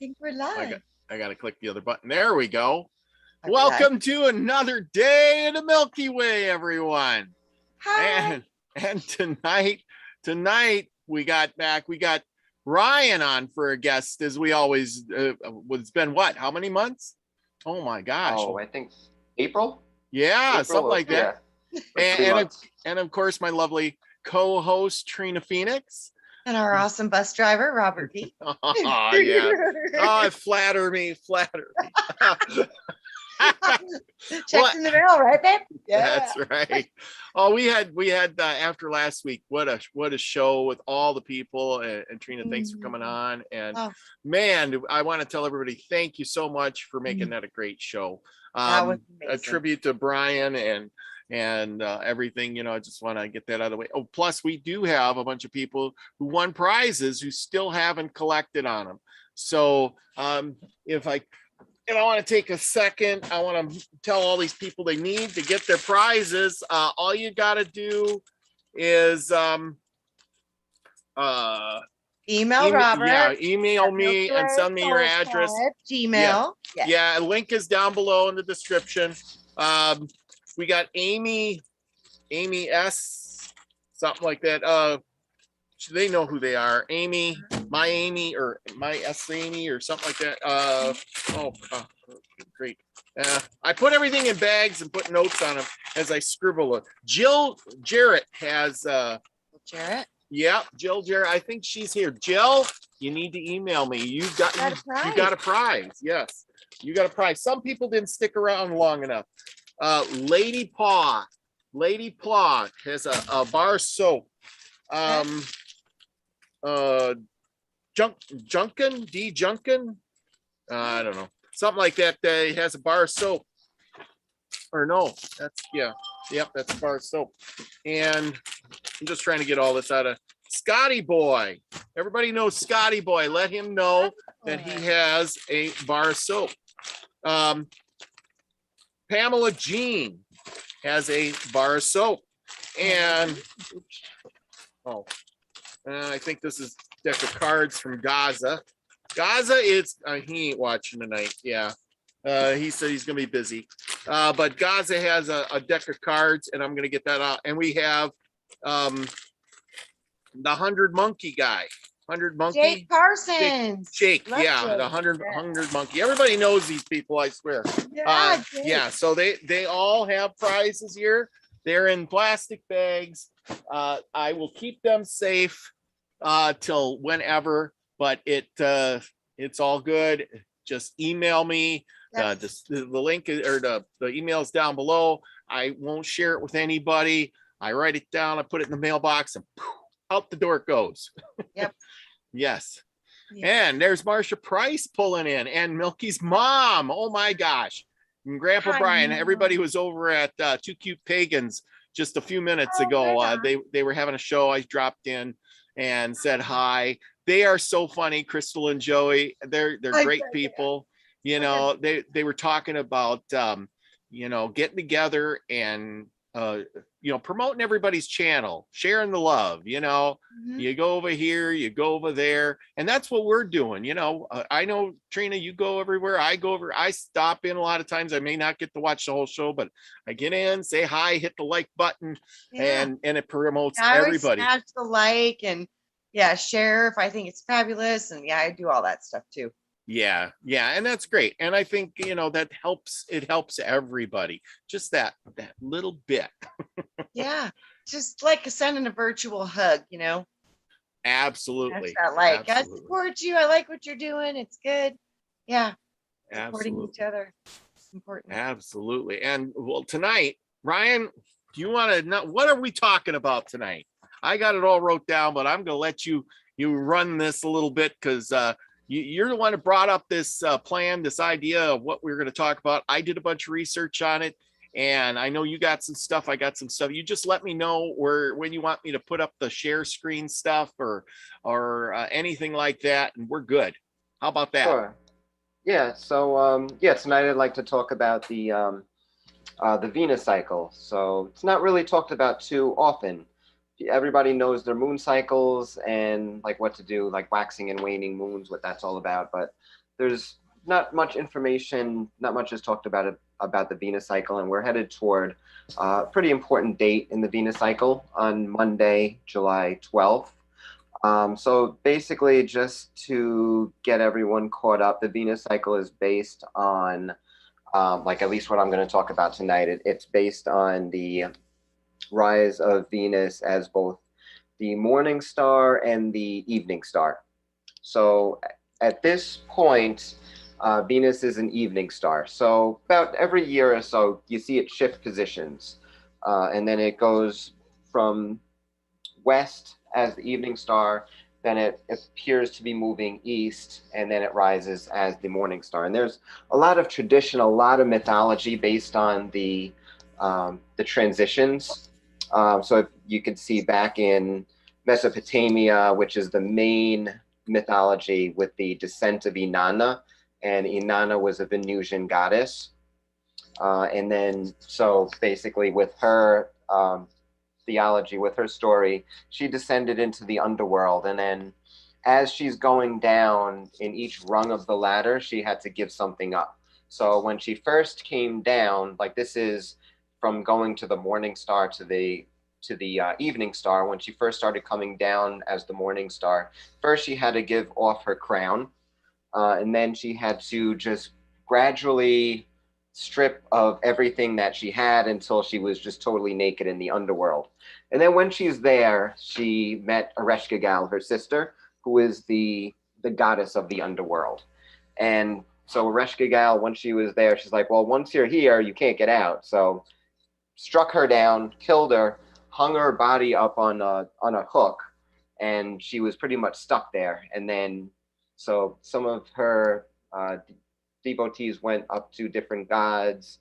think we're live. I got to click the other button. There we go. Okay. Welcome to another day in the Milky Way, everyone. Hi. And tonight we got Ryan on for a guest, as we always. It's been what? How many months? Oh my gosh! Oh, I think April. Yeah, something like that. Yeah. And of course, my lovely co-host Trina Phoenix. And our awesome bus driver, Robert B. Oh, yeah. Oh, flatter me. Checks in the mail, right, babe? Yeah. That's right. Oh, we had after last week, what a show with all the people, and Trina, thanks for coming on. And man, I want to tell everybody thank you so much for making that a great show. That was amazing. A tribute to Brian and everything, I just want to get that out of the way. Oh, plus we do have a bunch of people who won prizes who still haven't collected on them. So if I want to take a second, I want to tell all these people they need to get their prizes. All you got to do is email Robert. Yeah, email me and send me your address. Gmail. Yeah, a link is down below in the description. We got Amy S, something like that. They know who they are. Amy, or my S Amy or something like that. Great. I put everything in bags and put notes on them as I scribble. Jill Jarrett has Jarrett? Yeah, Jill Jarrett. I think she's here. Jill, you need to email me. You got a prize. Yes, you got a prize. Some people didn't stick around long enough. Lady Paw has a bar soap. Junkin, I don't know, something like that. Has a bar soap, or no, that's a bar soap. And I'm just trying to get all this out of Scotty Boy. Everybody knows Scotty Boy. Let him know that he has a bar soap. Pamela Jean has a bar of soap. And I think this is a deck of cards from Gaza. Gaza is he ain't watching tonight. Yeah. He said he's gonna be busy. But Gaza has a deck of cards, and I'm gonna get that out. And we have the 100 Monkey guy. 100 Monkey. Jake Parsons. Jake, yeah, the 100 Monkey. Everybody knows these people, I swear. Yeah, so they all have prizes here. They're in plastic bags. I will keep them safe till whenever, but it's all good. Just email me. The link or the email is down below. I won't share it with anybody. I write it down, I put it in the mailbox, and poof, out the door it goes. Yep. Yes. And there's Marsha Price pulling in, and Milky's mom. Oh my gosh. And Grandpa Brian, everybody was over at Two Cute Pagans just a few minutes ago. They were having a show. I dropped in and said hi. They are so funny, Crystal and Joey. They're great people. They were talking about getting together and promoting everybody's channel, sharing the love. You go over here, you go over there, and that's what we're doing. I know, Trina, you go everywhere. I go over. I stop in a lot of times. I may not get to watch the whole show, but I get in, say hi, hit the like button, and it promotes everybody. I always smash the like and share if I think it's fabulous, and I do all that stuff too. Yeah, and that's great. And I think that helps. It helps everybody. Just that little bit. Yeah, just like sending a virtual hug. Absolutely. That's that, absolutely. I support you. I like what you're doing. It's good. Yeah, supporting each other. It's important. Absolutely. And well, tonight, Ryan, do you want to know what are we talking about tonight? I got it all wrote down, but I'm going to let you run this a little bit because you're the one that brought up this plan, this idea of what we're going to talk about. I did a bunch of research on it, and I know you got some stuff. I got some stuff. You just let me know when you want me to put up the share screen stuff or anything like that, and we're good. How about that? Sure. Yeah. So tonight I'd like to talk about the Venus cycle. So it's not really talked about too often. Everybody knows their moon cycles and like what to do, like waxing and waning moons, what that's all about. But there's not much information, not much is talked about it, about the Venus cycle, and we're headed toward a pretty important date in the Venus cycle on Monday, July 12th. So basically, just to get everyone caught up, the Venus cycle is based on, like at least what I'm going to talk about tonight, it's based on the rise of Venus as both the morning star and the evening star. So at this point, Venus is an evening star. So about every year or so, you see it shift positions. And then it goes from west as the evening star, then it appears to be moving east, and then it rises as the morning star. And there's a lot of tradition, a lot of mythology based on the transitions. So if you could see back in Mesopotamia, which is the main mythology, with the descent of Inanna, and Inanna was a Venusian goddess. And then, so basically with her theology, with her story, she descended into the underworld, and then as she's going down in each rung of the ladder, she had to give something up. So when she first came down, like this is from going to the morning star to the evening star. When she first started coming down as the morning star, first she had to give off her crown, and then she had to just gradually strip of everything that she had until she was just totally naked in the underworld. And then when she's there, she met Ereshkigal, her sister, who is the goddess of the underworld. And so Ereshkigal, when she was there, she's like, well, once you're here, you can't get out. So struck her down, killed her, hung her body up on a hook, and she was pretty much stuck there. And then, so some of her devotees went up to different gods,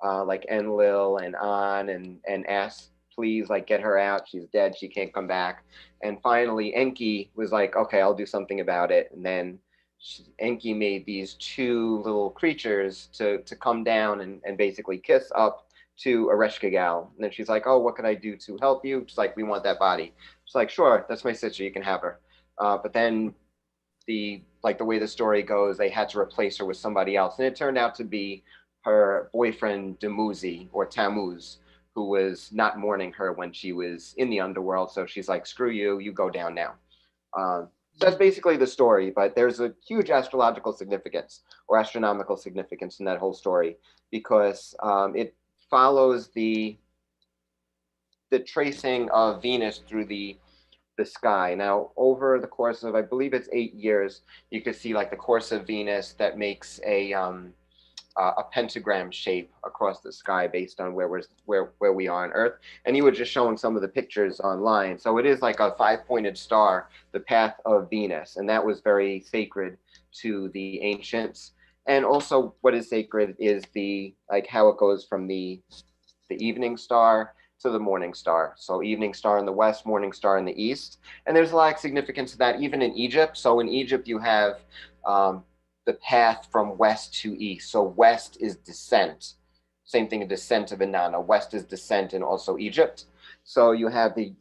like Enlil and An, and asked, please, like, get her out. She's dead. She can't come back. And finally, Enki was like, okay, I'll do something about it. And then Enki made these two little creatures to come down and basically kiss up to Ereshkigal. And then she's like, oh, what can I do to help you? She's like, we want that body. She's like, sure, that's my sister. You can have her. But then the way the story goes, they had to replace her with somebody else. And it turned out to be her boyfriend, Dumuzi, or Tammuz, who was not mourning her when she was in the underworld. So she's like, screw you, you go down now. That's basically the story, but there's a huge astrological significance or astronomical significance in that whole story, because it follows the tracing of Venus through the sky. Now, over the course of, I believe it's 8 years, you could see like the course of Venus that makes a pentagram shape across the sky based on where we are on Earth. And you were just showing some of the pictures online. So it is like a 5-pointed star, the path of Venus, and that was very sacred to the ancients. And also, what is sacred is how it goes from the evening star to the morning star. So evening star in the west, morning star in the east. And there's a lot of significance to that, even in Egypt. So in Egypt, you have the path from west to east. So west is descent. Same thing, a descent of Inanna. West is descent in also Egypt. So you have the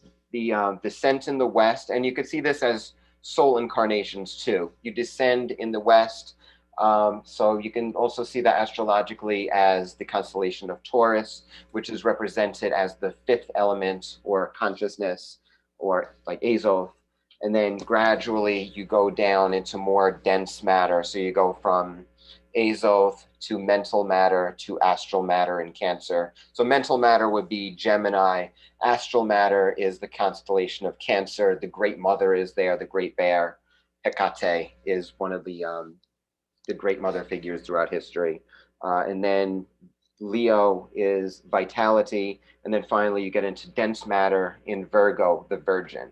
descent in the west, and you could see this as soul incarnations too. You descend in the west. So you can also see that astrologically as the constellation of Taurus, which is represented as the fifth element or consciousness, or like Azoth. And then gradually you go down into more dense matter. So you go from Azoth to mental matter to astral matter in Cancer. So mental matter would be Gemini. Astral matter is the constellation of Cancer. The Great Mother is there, the Great Bear. Hecate is one of the great mother figures throughout history. And then Leo is vitality. And then finally you get into dense matter in Virgo, the Virgin.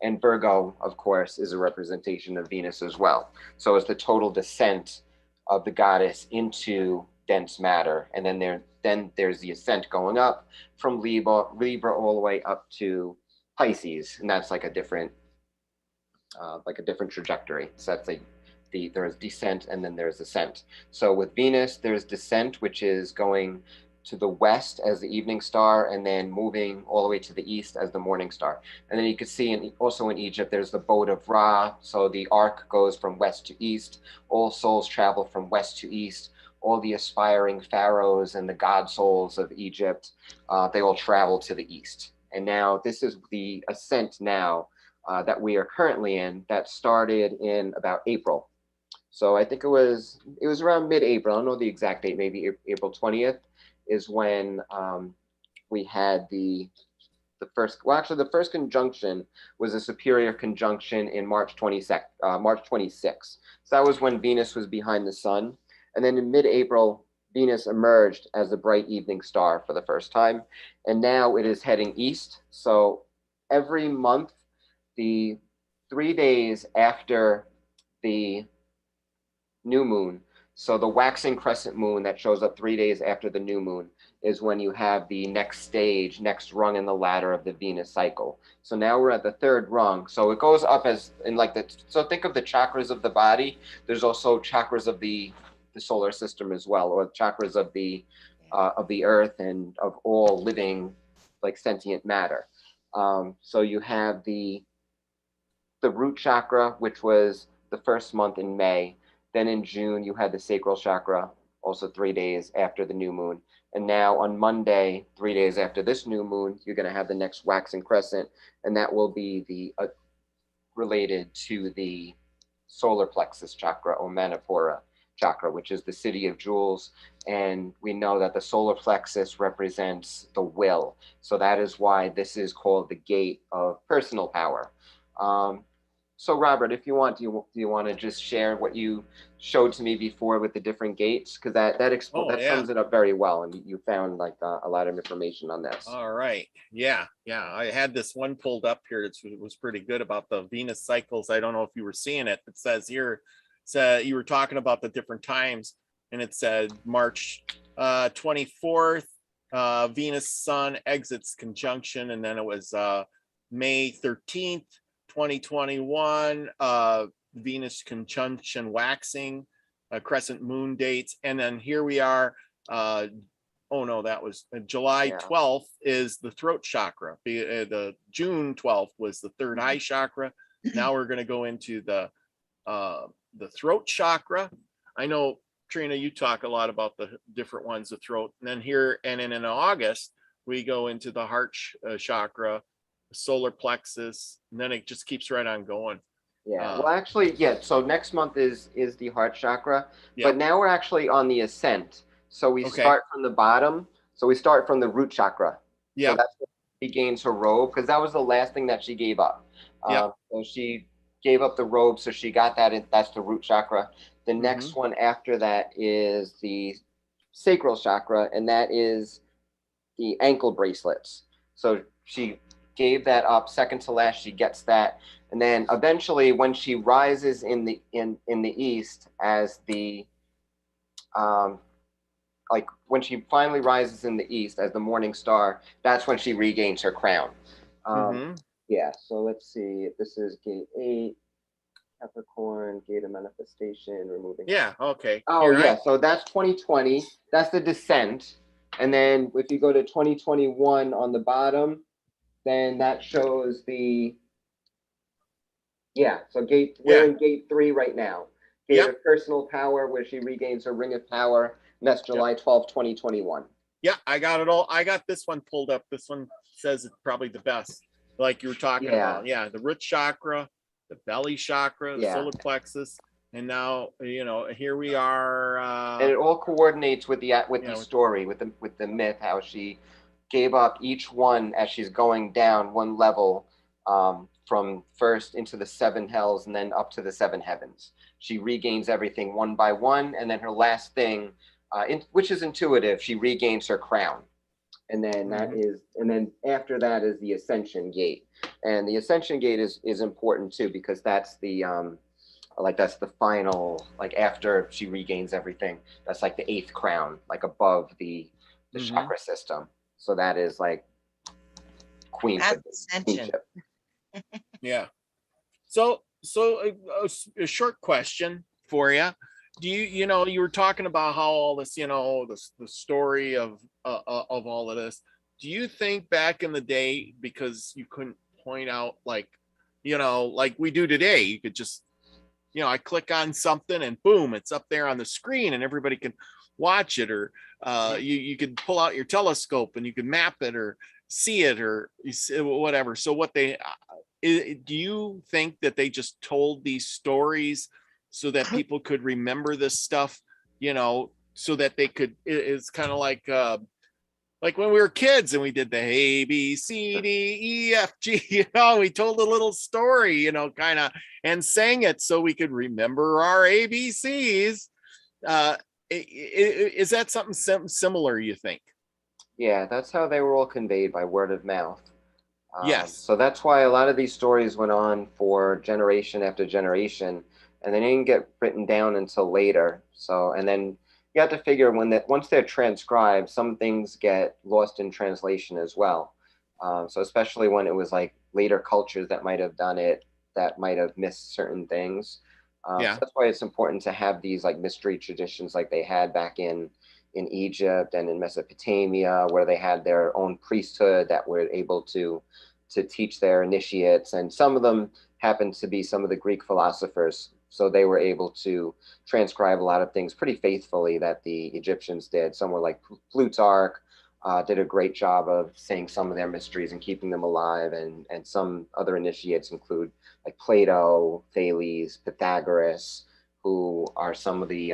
And Virgo, of course, is a representation of Venus as well. So it's the total descent of the goddess into dense matter. And then there's the ascent going up from Libra all the way up to Pisces. And that's like a different trajectory. So that's there's descent and then there's ascent. So with Venus, there's descent, which is going to the west as the evening star, and then moving all the way to the east as the morning star. And then you can see also in Egypt, there's the boat of Ra. So the ark goes from west to east. All souls travel from west to east. All the aspiring pharaohs and the god souls of Egypt, they all travel to the east. And now this is the ascent now that we are currently in, that started in about April. So I think it was around mid-April. I don't know the exact date, maybe April 20th is when we had the first, well, actually the first conjunction was a superior conjunction in March 26th. So that was when Venus was behind the sun. And then in mid-April, Venus emerged as a bright evening star for the first time. And now it is heading east. So every month, the 3 days after the new moon, so the waxing crescent moon that shows up 3 days after the new moon, is when you have the next stage, next rung in the ladder of the Venus cycle. So now we're at the third rung. So it goes up as in like so think of the chakras of the body. There's also chakras of the solar system as well, or chakras of the earth and of all living like sentient matter. So you have the root chakra, which was the first month in May. Then in June, you had the sacral chakra, also 3 days after the new moon. And now on Monday, 3 days after this new moon, you're going to have the next waxing crescent, and that will be the related to the solar plexus chakra, or Manipura chakra, which is the city of jewels. And we know that the solar plexus represents the will. So that is why this is called the gate of personal power. So Robert, if you want, do you want to just share what you showed to me before with the different gates? Because that sums it up very well, and you found like a lot of information on this. All right, yeah. I had this one pulled up here. It was pretty good about the Venus cycles. I don't know if you were seeing it. It says here, you were talking about the different times, and it said March 24th, Venus Sun exits conjunction, and then it was May 13th. 2021 Venus conjunction waxing crescent moon dates, and then here we are. Oh no, that was July 12th is the throat chakra. The June 12th was the third eye chakra. Now we're going to go into the throat chakra. I know, Trina, you talk a lot about the different ones, the throat, and then here and then in August we go into the heart chakra, solar plexus, and then it just keeps right on going. Well, actually, so next month is the heart chakra, but now we're actually on the ascent. So we start from the bottom. So we start from the root chakra. So that's where she gains her robe, because that was the last thing that she gave up. So she gave up the robe, so she got that. That's the root chakra. The next one after that is the sacral chakra, and that is the ankle bracelets. So she gave that up, second to last. She gets that, and then eventually, when she rises in the east as the like when she finally rises in the east as the morning star, that's when she regains her crown. So let's see. This is gate 8, Capricorn, gate of manifestation, removing. So that's 2020. That's the descent, and then if you go to 2021 on the bottom, then that shows the, so we're in gate 3 right now. Gate of personal power, where she regains her ring of power, and that's July 12th, 2021. Yeah, I got it all. I got this one pulled up. This one says it's probably the best, like you were talking about. The root chakra, the belly chakra, the solar plexus, and now, here we are. And it all coordinates with the story, with the myth, how she gave up each one as she's going down one level, from first into the 7 hells and then up to the 7 heavens. She regains everything one by one, and then her last thing, which is intuitive, she regains her crown. And then then after that is the ascension gate. And the ascension gate is important too, because that's the that's the final, like after she regains everything, that's like the 8th crown, like above the chakra system. So that is like queenship. So a short question for you. do you know, you were talking about how all this, you know, the story of all of this. Do you think back in the day, because you couldn't point out, like, you know, like we do today, you could just, you know, I click on something and boom, it's up there on the screen and everybody can watch it, or you could pull out your telescope and you can map it or see it or whatever. So what they do you think that they just told these stories so that people could remember this stuff, you know, so that they could, it's kind of like when we were kids and we did the A, B, C, D, E, F, G, you know, we told a little story, you know, kind of, and sang it so we could remember our ABCs. Is that something similar, you think? Yeah, that's how they were all conveyed, by word of mouth. Yes. So that's why a lot of these stories went on for generation after generation, and they didn't get written down until later. So, and then you have to figure once they're transcribed, some things get lost in translation as well. So especially when it was like later cultures that might have done it, that might have missed certain things. Yeah. So that's why it's important to have these like mystery traditions like they had back in Egypt and in Mesopotamia, where they had their own priesthood that were able to teach their initiates, and some of them happened to be some of the Greek philosophers, so they were able to transcribe a lot of things pretty faithfully that the Egyptians did. Some were like Plutarch, did a great job of saying some of their mysteries and keeping them alive, and some other initiates include like Plato, Thales, Pythagoras, who are some of the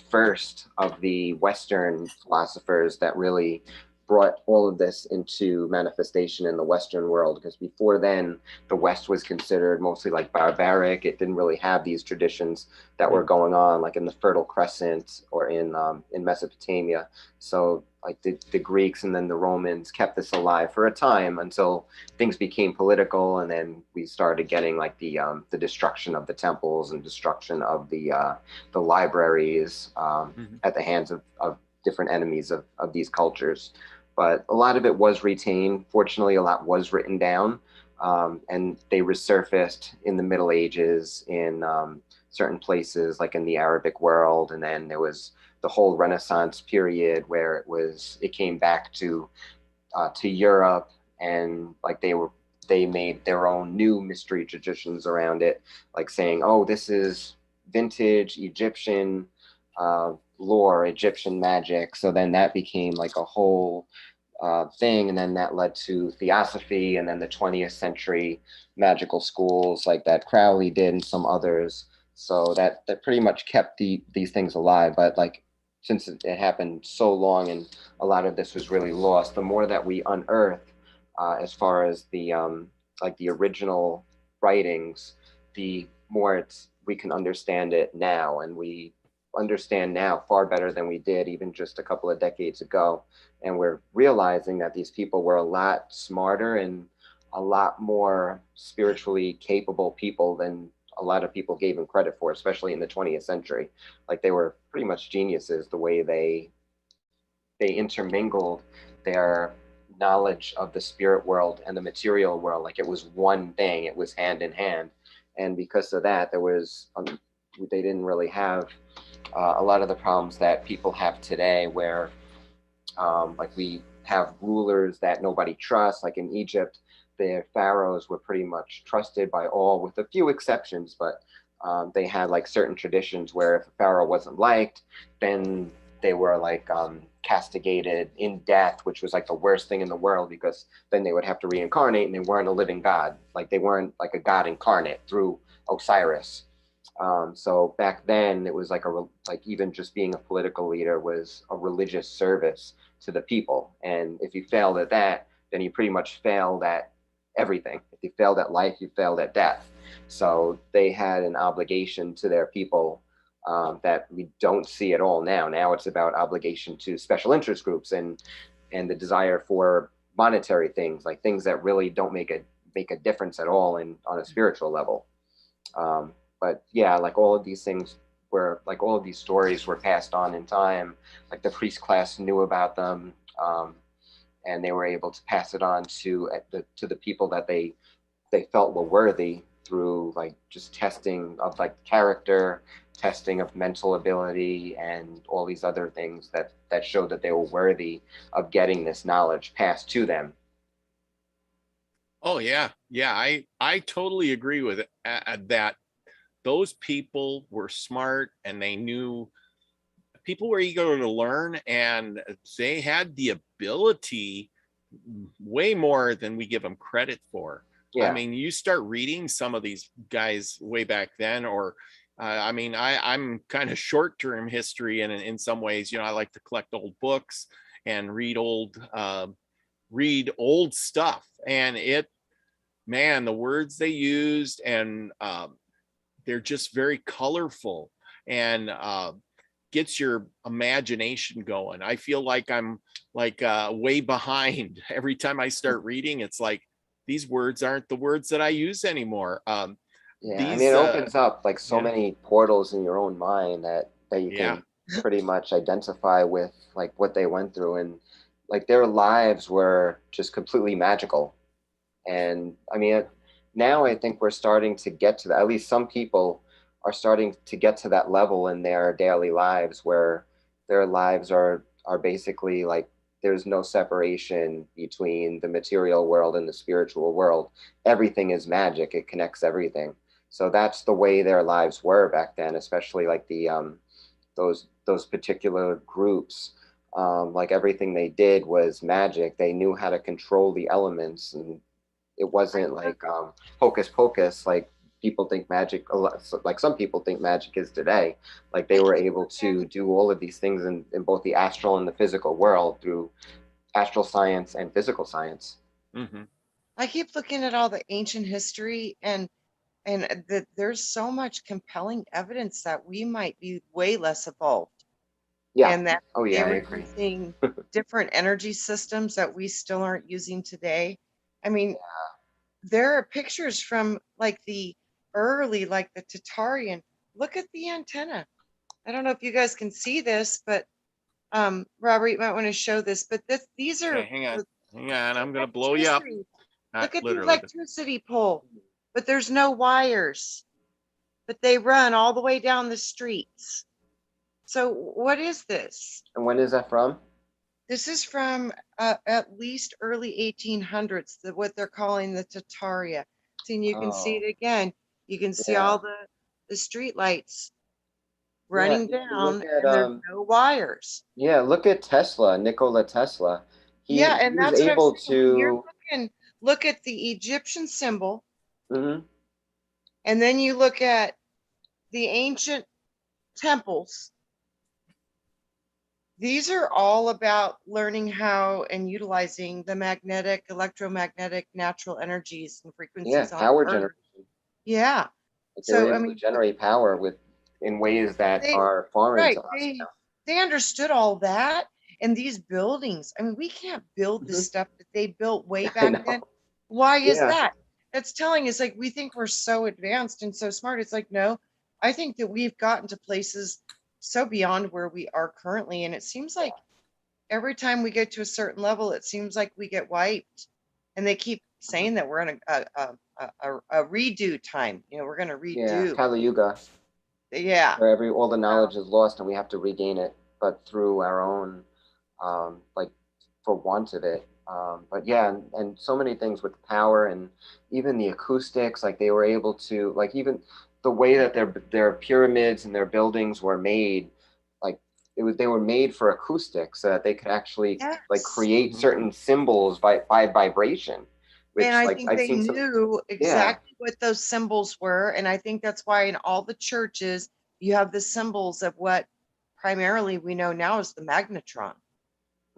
first of the Western philosophers that really brought all of this into manifestation in the Western world, because before then the West was considered mostly like barbaric. It didn't really have these traditions that were going on like in the Fertile Crescent or in Mesopotamia. So like the Greeks and then the Romans kept this alive for a time until things became political, and then we started getting like the destruction of the temples and destruction of the libraries at the hands of different enemies of these cultures. But a lot of it was retained. Fortunately, a lot was written down, and they resurfaced in the Middle Ages in certain places, like in the Arabic world. And then there was the whole Renaissance period where it came back to Europe, and like they made their own new mystery traditions around it, like saying, oh, this is vintage Egyptian lore, Egyptian magic. So then that became like a whole thing, and then that led to theosophy, and then the 20th century magical schools like that Crowley did and some others. So that pretty much kept these things alive. But like, since it happened so long and a lot of this was really lost, the more that we unearth as far as the like the original writings, the more we can understand it now, and we understand now far better than we did even just a couple of decades ago. And we're realizing that these people were a lot smarter and a lot more spiritually capable people than a lot of people gave them credit for, especially in the 20th century. Like, they were pretty much geniuses the way they intermingled their knowledge of the spirit world and the material world. Like, it was one thing, it was hand in hand. And because of that, they didn't really have a lot of the problems that people have today, where like we have rulers that nobody trusts. Like in Egypt, the pharaohs were pretty much trusted by all, with a few exceptions, but they had like certain traditions where if a pharaoh wasn't liked, then they were like castigated in death, which was like the worst thing in the world, because then they would have to reincarnate, and they weren't a living god. Like, they weren't like a god incarnate through Osiris. So back then it was like even just being a political leader was a religious service to the people. And if you failed at that, then you pretty much failed at everything. If you failed at life, you failed at death. So they had an obligation to their people that we don't see at all now. Now it's about obligation to special interest groups and the desire for monetary things, like things that really don't make a difference at all on a spiritual level. But yeah, like all of these things like all of these stories were passed on in time. Like the priest class knew about them, and they were able to pass it on to the people that they felt were worthy through like just testing of like character, testing of mental ability, and all these other things that showed that they were worthy of getting this knowledge passed to them. Oh yeah, yeah. I totally agree with it, that. Those people were smart and they knew. People were eager to learn, and they had the ability way more than we give them credit for. Yeah. I mean, you start reading some of these guys way back then, or I mean, I'm kind of short-term history, and in some ways, you know, I like to collect old books and read old stuff, and man, the words they used, and they're just very colorful, and gets your imagination going. I feel like I'm like way behind. Every time I start reading, it's like these words aren't the words that I use anymore. Yeah, I mean, it opens up like so many portals in your own mind that you can pretty much identify with like what they went through, and like their lives were just completely magical. And I mean, now I think we're starting to get to that. At least some people are starting to get to that level in their daily lives where their lives are basically like there's no separation between the material world and the spiritual world. Everything is magic. It connects everything. So that's the way their lives were back then, especially like the those particular groups. Like everything they did was magic. They knew how to control the elements, and it wasn't like hocus pocus like people think magic, like some people think magic is today. Like they were able to do all of these things in both the astral and the physical world through astral science and physical science. Mm-hmm. I keep looking at all the ancient history, and that there's so much compelling evidence that we might be way less evolved. Yeah. And that I they were agree. using different energy systems that we still aren't using today. I mean, there are pictures from like the early, like the Tatarian. Look at the antenna. I don't know if you guys can see this, but Robert, you might want to show this. But these are. Okay, hang on. I'm gonna blow you up. Look at the Literally. electricity pole, but there's no wires, but they run all the way down the streets. So what is this? And when is that from? This is from at least early 1800s, what they're calling the Tataria. See, and you can see it again. You can see all the street lights running down, at, and there's no wires. Yeah, look at Tesla, Nikola Tesla. He and was that's able what I'm saying. When you're to look at the Egyptian symbol, Mhm. and then you look at the ancient temples. These are all about learning how and utilizing the magnetic, electromagnetic, natural energies and frequencies on power Earth. generation. Yeah. Like they were able to generate power in ways that are foreign to us now. They understood all that. And these buildings, I mean, we can't build the stuff that they built way back then. Why is that? That's telling us like we think we're so advanced and so smart. It's like, no, I think that we've gotten to places so beyond where we are currently. And it seems like every time we get to a certain level, it seems like we get wiped. And they keep saying that we're in a redo time. You know, we're going to redo. Yeah, Kali Yuga. Yeah. Where all the knowledge is lost and we have to regain it, but through our own, like for want of it. But yeah, and so many things with power and even the acoustics, like they were able to, like even the way that their pyramids and their buildings were made, like they were made for acoustics so that they could actually like create certain symbols by vibration. Which, and I like, think I've they seen knew exactly what those symbols were. And I think that's why in all the churches, you have the symbols of what primarily we know now is the magnetron.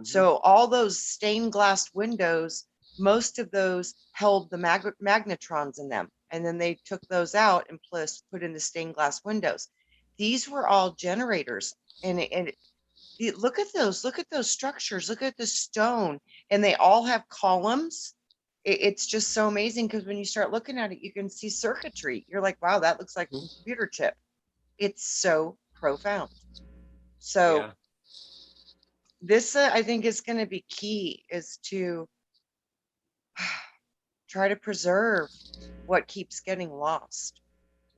So all those stained glass windows, most of those held the magnetrons in them. And then they took those out and put in the stained glass windows. These were all generators. And look at those structures, look at the stone, and they all have columns. It's just so amazing because when you start looking at it, you can see circuitry. You're like, wow, that looks like a computer chip. It's so profound. So this, I think, is going to be key, is to try to preserve what keeps getting lost.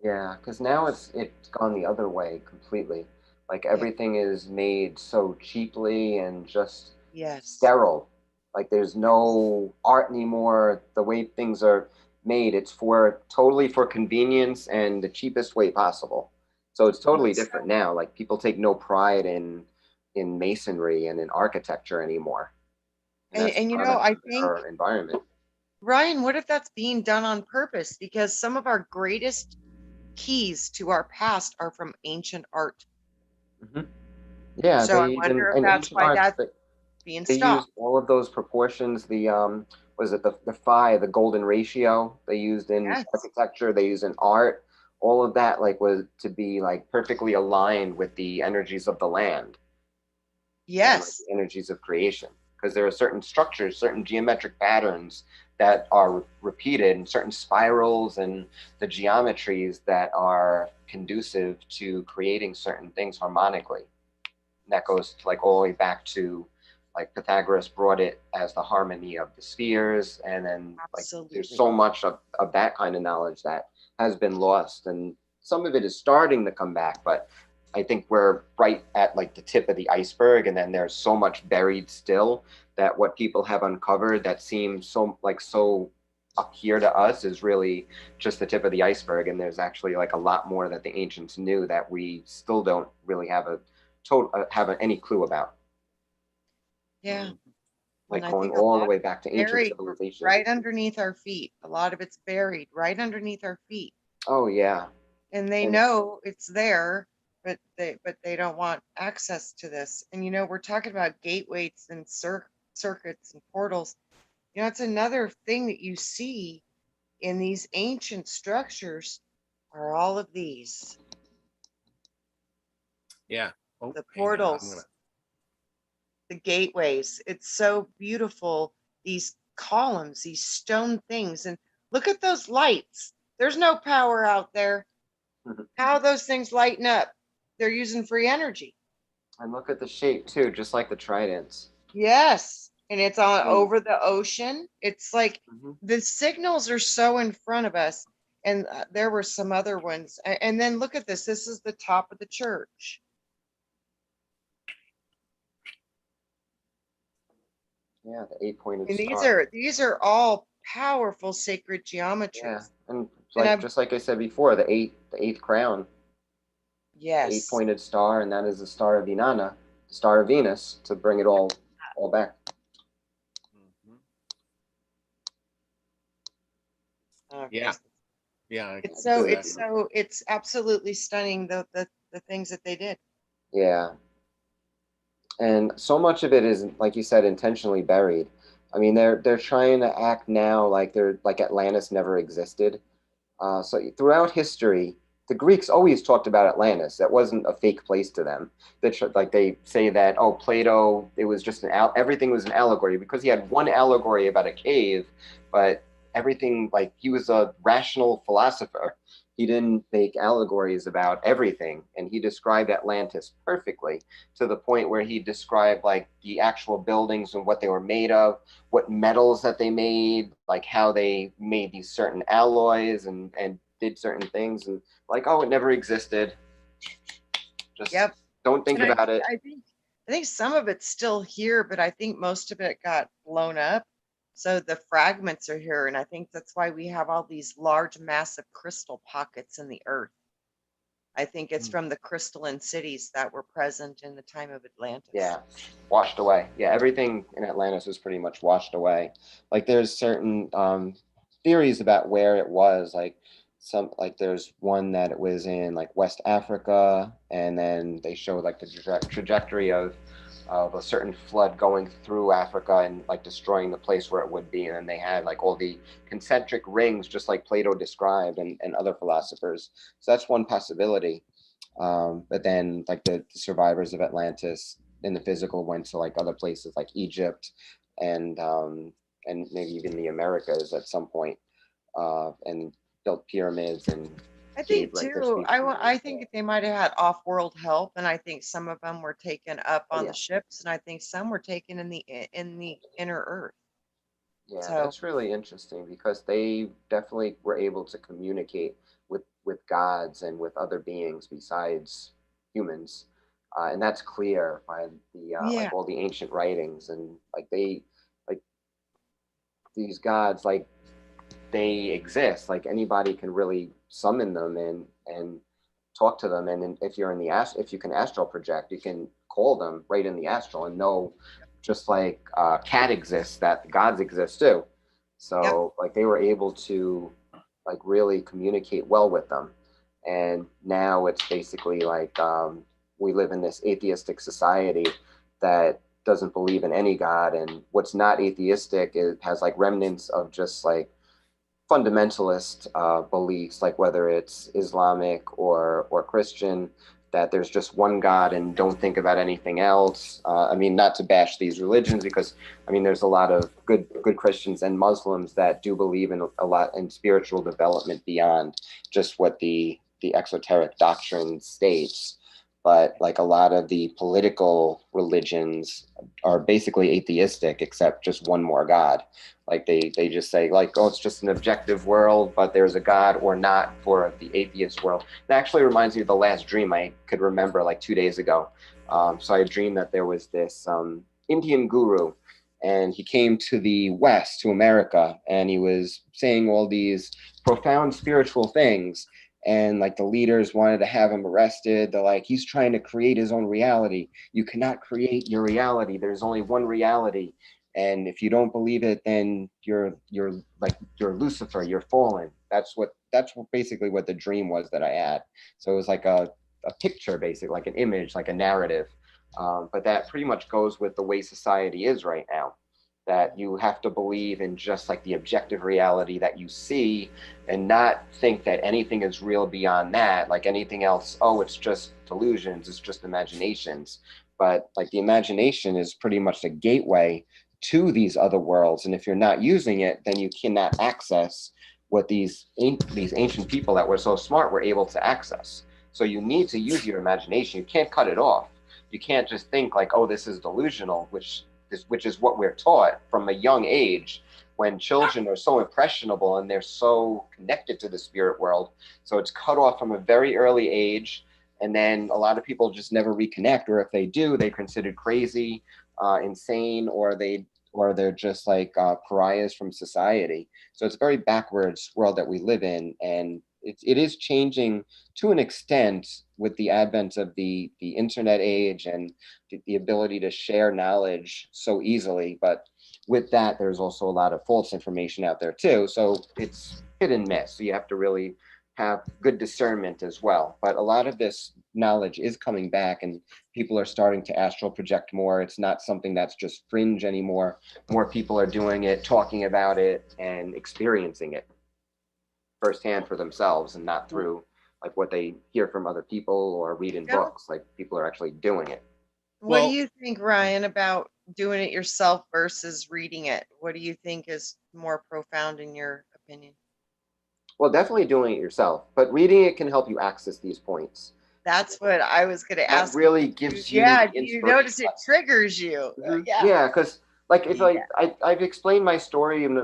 Yeah, because now it's gone the other way completely. Like Yeah. everything is made so cheaply and just Yes. sterile. Like there's no art anymore. The way things are made, it's for totally for convenience and the cheapest way possible. So it's totally different now. Like people take no pride in masonry and in architecture anymore. That's And you know, product I of think, our environment. Ryan, what if that's being done on purpose? Because some of our greatest keys to our past are from ancient art. Hmm. Yeah, So I they even wonder if in that's ancient why arts. that's being They used stopped. all of those proportions. The was it the phi, the golden ratio they used in Yes. architecture, they used in art. All of that like was to be like perfectly aligned with the energies of the land and like Yes. the energies of creation. Because there are certain structures, certain geometric patterns that are repeated, and certain spirals and the geometries that are conducive to creating certain things harmonically. And that goes to, like all the way back to like Pythagoras brought it as the harmony of the spheres, and then like Absolutely. there's so much of that kind of knowledge that has been lost, and some of it is starting to come back, but I think we're right at like the tip of the iceberg, and then there's so much buried still that what people have uncovered that seems so up here to us is really just the tip of the iceberg, and there's actually like a lot more that the ancients knew that we still don't really have any clue about. Yeah. Like And I going think a all the lot way back to ancient buried civilization. right underneath our feet. A lot of it's buried right underneath our feet. Oh yeah. And they And know it's there, but they don't want access to this. And you know, we're talking about gateways and circuits and portals. You know, it's another thing that you see in these ancient structures are all of these, Yeah. Oh, the hang on. I'm gonna. portals, the gateways. It's so beautiful. These columns, these stone things. And look at those lights. There's no power out there. How those things lighten up? They're using free energy. and look at the shape too, just like the tridents. Yes. And it's on And over the ocean. It's like mhm. the signals are so in front of us. And there were some other ones. And then look at this. This is the top of the church. Yeah, the 8-pointed And star. these are all powerful sacred Yeah, geometries. and And like I've just like I said before, the eighth crown, the yes. 8-pointed star, and that is the star of Inanna, the star of Venus, to bring it all back. Mhm. Okay. Yeah. Yeah. I It's can so see that. it's absolutely stunning the things that they did. Yeah, and so much of it is, like you said, intentionally buried. I mean, they're trying to act now like they're like Atlantis never existed. So throughout history, the Greeks always talked about Atlantis. That wasn't a fake place to them. Like they say that, oh, Plato, it was just everything was an allegory, because he had one allegory about a cave, but everything, like he was a rational philosopher. He didn't make allegories about everything, and he described Atlantis perfectly, to the point where he described like the actual buildings and what they were made of, what metals that they made, like how they made these certain alloys and did certain things, and like, oh, it never existed. Just Yep. don't think And about it. I think some of it's still here, but I think most of it got blown up. So the fragments are here, and I think that's why we have all these large, massive crystal pockets in the earth. I think it's Mm. from the crystalline cities that were present in the time of Atlantis. Yeah, washed away. Yeah, everything in Atlantis was pretty much washed away. Like there's certain theories about where it was. Like there's one that it was in like West Africa, and then they show like the trajectory of a certain flood going through Africa and like destroying the place where it would be. And then they had like all the concentric rings, just like Plato described, and other philosophers. So that's one possibility. But then like the survivors of Atlantis in the physical went to like other places like Egypt and maybe even the Americas at some point, and built pyramids and I gave think like their too. speech to I think they might have had off-world help, and I think some of them were taken up Oh, on yeah. the ships, and I think some were taken in the inner Earth. Yeah, So that's really interesting because they definitely were able to communicate with gods and with other beings besides humans, and that's clear by the yeah, like all the ancient writings, and like they like these gods like they exist. Like anybody can really summon them and talk to them, and if you're in the if you can astral project, you can call them right in the astral and know, just like cat exists, that the gods exist too. yep, So like they were able to like really communicate well with them, and now it's basically like we live in this atheistic society that doesn't believe in any god, and what's not atheistic, it has like remnants of just like fundamentalist beliefs, like whether it's Islamic or Christian, that there's just one God and don't think about anything else. I mean, not to bash these religions, because I mean, there's a lot of good Christians and Muslims that do believe in a lot in spiritual development beyond just what the exoteric doctrine states. But like a lot of the political religions are basically atheistic, except just one more God. Like they just say like, oh, it's just an objective world, but there's a God or not for the atheist world. It actually reminds me of the last dream I could remember like 2 days ago. So I dreamed that there was this Indian guru, and he came to the West, to America, and he was saying all these profound spiritual things. And like the leaders wanted to have him arrested. They're like, he's trying to create his own reality. You cannot create your reality. There's only one reality, and if you don't believe it, then you're like you're Lucifer, you're fallen. That's basically what the dream was that I had. So it was like a picture, basically like an image, like a narrative. But that pretty much goes with the way society is right now, that you have to believe in just like the objective reality that you see, and not think that anything is real beyond that, like anything else, oh, it's just delusions, it's just imaginations. But like the imagination is pretty much a gateway to these other worlds, and if you're not using it, then you cannot access what these ancient people that were so smart were able to access. So you need to use your imagination. You can't cut it off. You can't just think like, oh, this is delusional, which is what we're taught from a young age, when children are so impressionable and they're so connected to the spirit world. So it's cut off from a very early age, and then a lot of people just never reconnect, or if they do, they're considered crazy, insane, or they're just like pariahs from society. So it's a very backwards world that we live in, and it is changing to an extent with the advent of the internet age and the ability to share knowledge so easily. But with that, there's also a lot of false information out there too. So it's hit and miss. So you have to really have good discernment as well. But a lot of this knowledge is coming back, and people are starting to astral project more. It's not something that's just fringe anymore. More people are doing it, talking about it, and experiencing it firsthand for themselves, and not through like what they hear from other people or read in yeah. books. Like people are actually doing it. What do Well, you think, Ryan, about doing it yourself versus reading it? What do you think is more profound in your opinion? Well, definitely doing it yourself, but reading it can help you access these points. That's what I was going to That ask. really gives you Yeah, the do you inspiration. notice it triggers you? Yeah. Yeah, because like if Yeah. I've explained my story in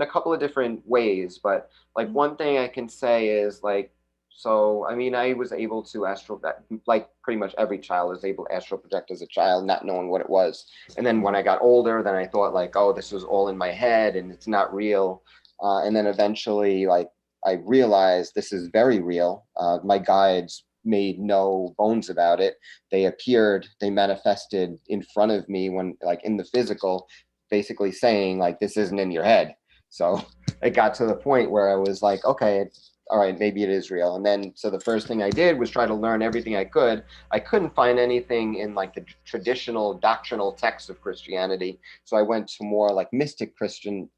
a couple of different ways, but like Mhm. one thing I can say is like, so I mean, I was able to astral, like pretty much every child is able to astral project as a child, not knowing what it was. And then when I got older, then I thought like, oh, this was all in my head and it's not real. And then eventually, like I realized this is very real. My guides made no bones about it. They appeared, they manifested in front of me, when like in the physical, basically saying like, this isn't in your head. So it got to the point where I was like, okay, all right, maybe it is real. And then so the first thing I did was try to learn everything I could. I couldn't find anything in like the traditional doctrinal texts of Christianity, so I went to more like mystic Christian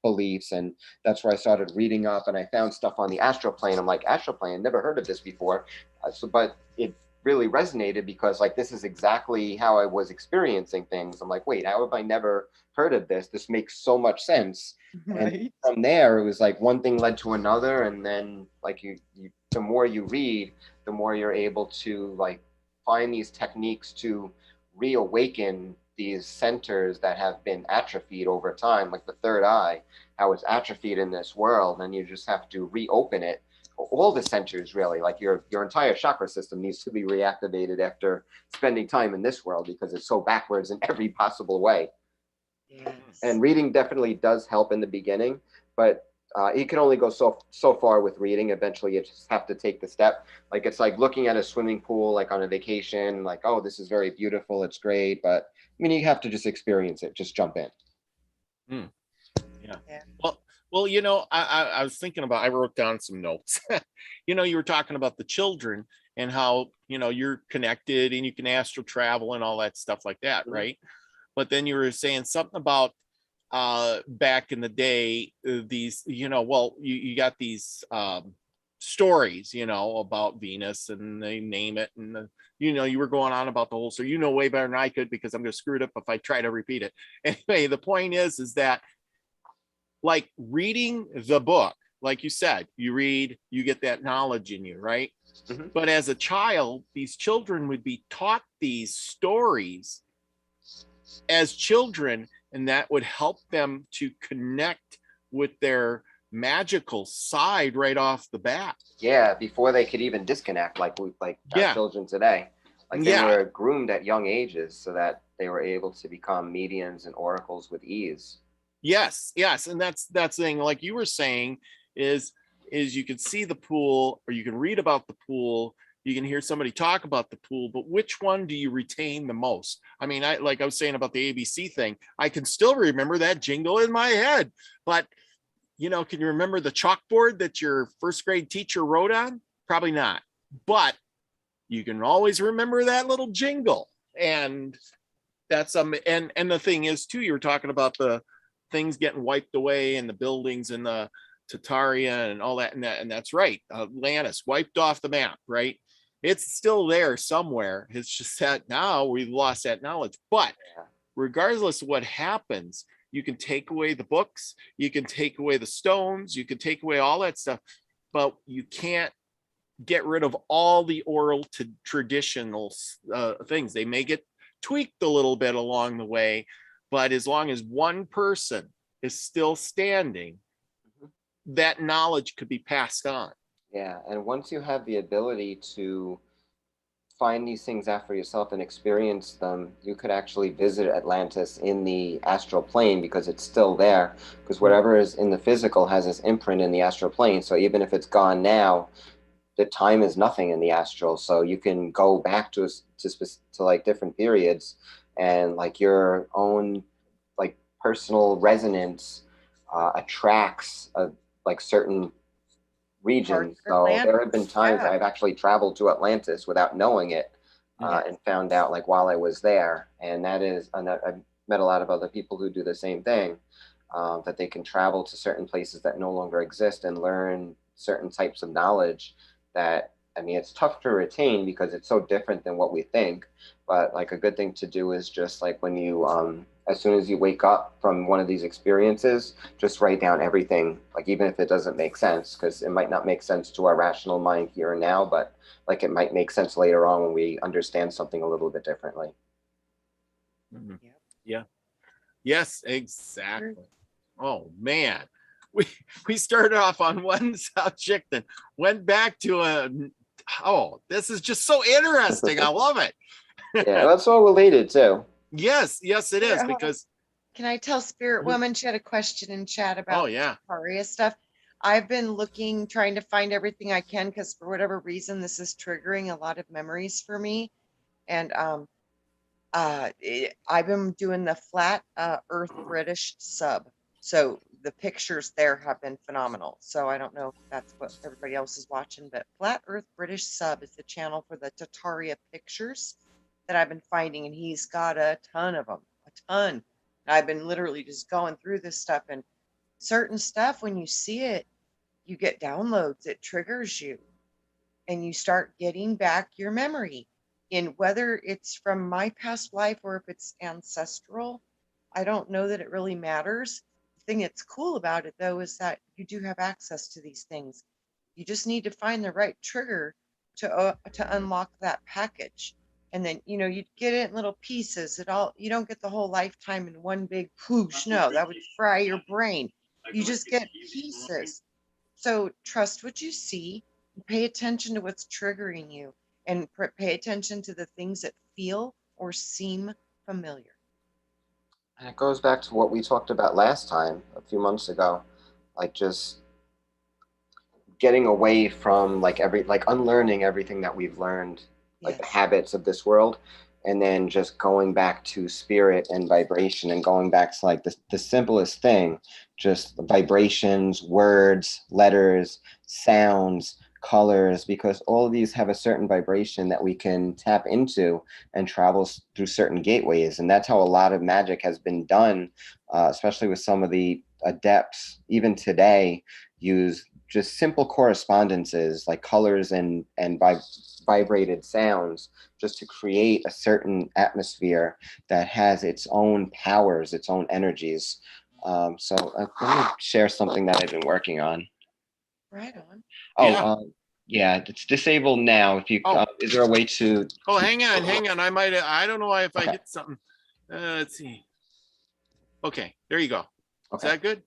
beliefs, and that's where I started reading up, and I found stuff on the astral plane. I'm like, astral plane, never heard of this before. But it really resonated, because like this is exactly how I was experiencing things. I'm like, wait, how have I never heard of this? This makes so much sense. And Right. from there, it was like one thing led to another, and then like you the more you read, the more you're able to like find these techniques to reawaken these centers that have been atrophied over time, like the third eye, how it's atrophied in this world, and you just have to reopen it. All the centers really, like your entire chakra system needs to be reactivated after spending time in this world because it's so backwards in every possible way. Yes. And reading definitely does help in the beginning, but you can only go so far with reading. Eventually, you just have to take the step. Like it's like looking at a swimming pool, like on a vacation. Like, oh, this is very beautiful. It's great, but I mean, you have to just experience it. Just jump in. Yeah. Yeah. Well, I was thinking about, I wrote down some notes. You were talking about the children and how, you're connected and you can astral travel and all that stuff like that, right? But then you were saying something about back in the day, these, you got these stories, about Venus, and they name it, and you were going on about the whole, so way better than I could, because I'm going to screw it up if I try to repeat it. Anyway, the point is that, like, reading the book, like you said, you read, you get that knowledge in you, right? But as a child, these children would be taught these stories as children, and that would help them to connect with their magical side right off the bat. Yeah, before they could even disconnect, like our children today. Like they were groomed at young ages so that they were able to become mediums and oracles with ease. Yes, and that's the thing. Like you were saying, is you can see the pool, or you can read about the pool, you can hear somebody talk about the pool, but which one do you retain the most? I mean, I was saying about the ABC thing, I can still remember that jingle in my head, but can you remember the chalkboard that your first grade teacher wrote on? Probably not, but you can always remember that little jingle. And that's and the thing is too, you were talking about the things getting wiped away and the buildings and the Tartaria and all that, and that's right. Atlantis wiped off the map, right? It's still there somewhere. It's just that now we've lost that knowledge. But regardless of what happens, you can take away the books, you can take away the stones, you can take away all that stuff, but you can't get rid of all the oral to traditional things. They may get tweaked a little bit along the way, but as long as one person is still standing, that knowledge could be passed on. Yeah, and once you have the ability to find these things out for yourself and experience them, you could actually visit Atlantis in the astral plane because it's still there. Because whatever is in the physical has its imprint in the astral plane. So even if it's gone now, the time is nothing in the astral. So you can go back to like different periods, and like your own like personal resonance attracts like certain regions. So there have been times I've actually traveled to Atlantis without knowing it, and found out like while I was there. And I've met a lot of other people who do the same thing, that they can travel to certain places that no longer exist and learn certain types of knowledge that, I mean, it's tough to retain because it's so different than what we think. But like a good thing to do is just like when you, as soon as you wake up from one of these experiences, just write down everything, like even if it doesn't make sense, because it might not make sense to our rational mind here and now, but like it might make sense later on when we understand something a little bit differently. Mm-hmm. Yeah. Yes, exactly. Oh man. We started off on one subject and went back to this is just so interesting. I love it. Yeah, that's all related too. Yes, it is, because can I tell Spirit Woman, she had a question in chat about Tartaria stuff. I've been trying to find everything I can, because for whatever reason this is triggering a lot of memories for me. And I've been doing the flat earth British sub. So the pictures there have been phenomenal. So I don't know if that's what everybody else is watching, but Flat Earth British Sub is the channel for the Tartaria pictures that I've been finding, and he's got a ton of them, a ton. And I've been literally just going through this stuff, and certain stuff, when you see it, you get downloads, it triggers you, and you start getting back your memory. And whether it's from my past life or if it's ancestral, I don't know that it really matters. Thing that's cool about it though is that you do have access to these things. You just need to find the right trigger to unlock that package. And then, you know, you get it in little pieces. You don't get the whole lifetime in one big poosh. No, that would fry your brain. You just get pieces. So trust what you see, pay attention to what's triggering you, and pay attention to the things that feel or seem familiar. And it goes back to what we talked about last time, a few months ago, like just getting away from like unlearning everything that we've learned, like the Yes. habits of this world, and then just going back to spirit and vibration, and going back to like the simplest thing, just vibrations, words, letters, sounds, colors, because all of these have a certain vibration that we can tap into and travels through certain gateways. And that's how a lot of magic has been done, especially with some of the adepts even today use just simple correspondences like colors and vibrated sounds, just to create a certain atmosphere that has its own powers, its own energies. So let me share something that I've been working on. Right on. Oh, Yeah. yeah, it's disabled now. If you, is there a way to? Oh, hang on. I don't know why if I hit something. Let's see. Okay, there you go. Okay. Is that good?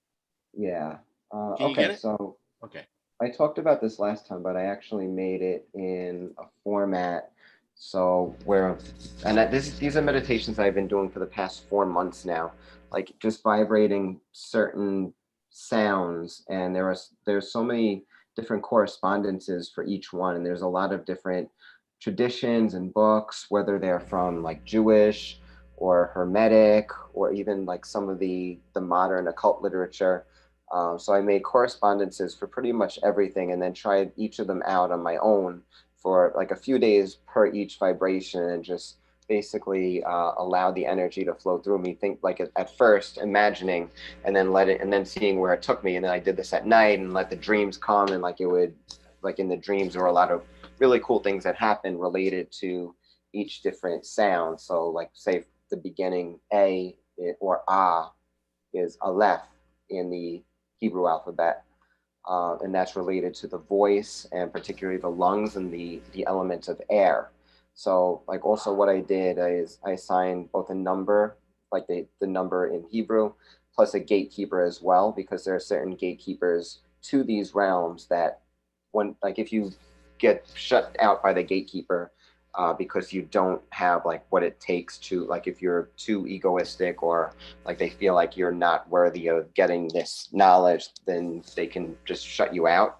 Yeah. Can you get it? So Okay. I talked about this last time, but I actually made it in a format. So these are meditations I've been doing for the past 4 months now, like just vibrating certain sounds, and there's so many different correspondences for each one, and there's a lot of different traditions and books, whether they're from like Jewish or Hermetic, or even like some of the modern occult literature. So I made correspondences for pretty much everything, and then tried each of them out on my own for like a few days per each vibration, and just basically allow the energy to flow through me. Think like at first imagining, and then seeing where it took me. And then I did this at night and let the dreams come, and like in the dreams there were a lot of really cool things that happened related to each different sound. So like say the beginning A or Ah is Aleph in the Hebrew alphabet, and that's related to the voice, and particularly the lungs and the elements of air. So like also what I did is I assigned both a number, like the number in Hebrew, plus a gatekeeper as well, because there are certain gatekeepers to these realms that like if you get shut out by the gatekeeper, because you don't have like what it takes to, like if you're too egoistic, or like they feel like you're not worthy of getting this knowledge, then they can just shut you out.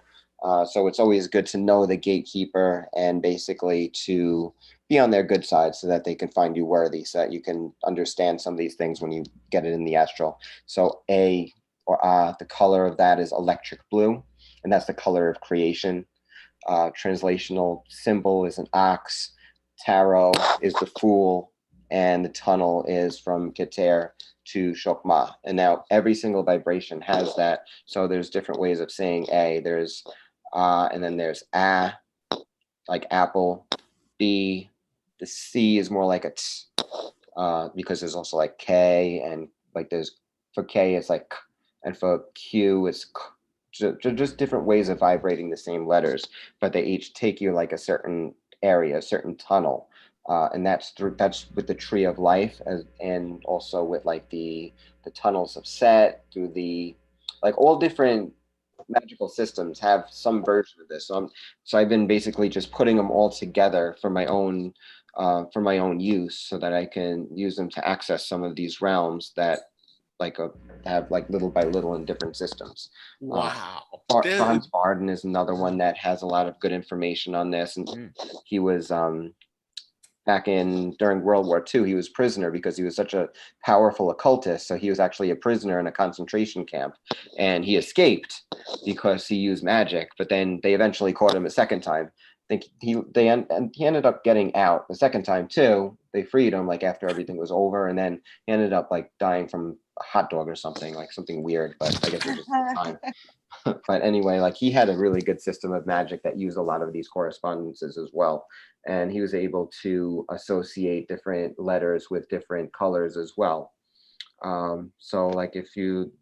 So it's always good to know the gatekeeper, and basically to be on their good side so that they can find you worthy, so that you can understand some of these things when you get it in the astral. So A or the color of that is electric blue, and that's the color of creation. Translational symbol is an ox. Tarot is the Fool, and the tunnel is from Keter to Shokma. And now every single vibration has that. So there's different ways of saying A. There's and then there's A, like apple. B, the C is more like a T, because there's also like K, and like there's for K it's like K, and for Q it's K. Just different ways of vibrating the same letters, but they each take you like a certain area, a certain tunnel, and that's with the tree of life, and also with like the tunnels of Set, through the like all different magical systems have some version of this. So I've been basically just putting them all together for my own use, so that I can use them to access some of these realms that like have like little by little in different systems. Wow. Franz Barden is another one that has a lot of good information on this, and he was back during World War II, he was prisoner because he was such a powerful occultist. So he was actually a prisoner in a concentration camp, and he escaped because he used magic. But then they eventually caught him a second time. I think he ended up getting out the second time too. They freed him like after everything was over, and then he ended up like dying from a hot dog or something, like something weird. But I guess it was just the time. But anyway, like he had a really good system of magic that used a lot of these correspondences as well. And he was able to associate different letters with different colors as well. So like if you...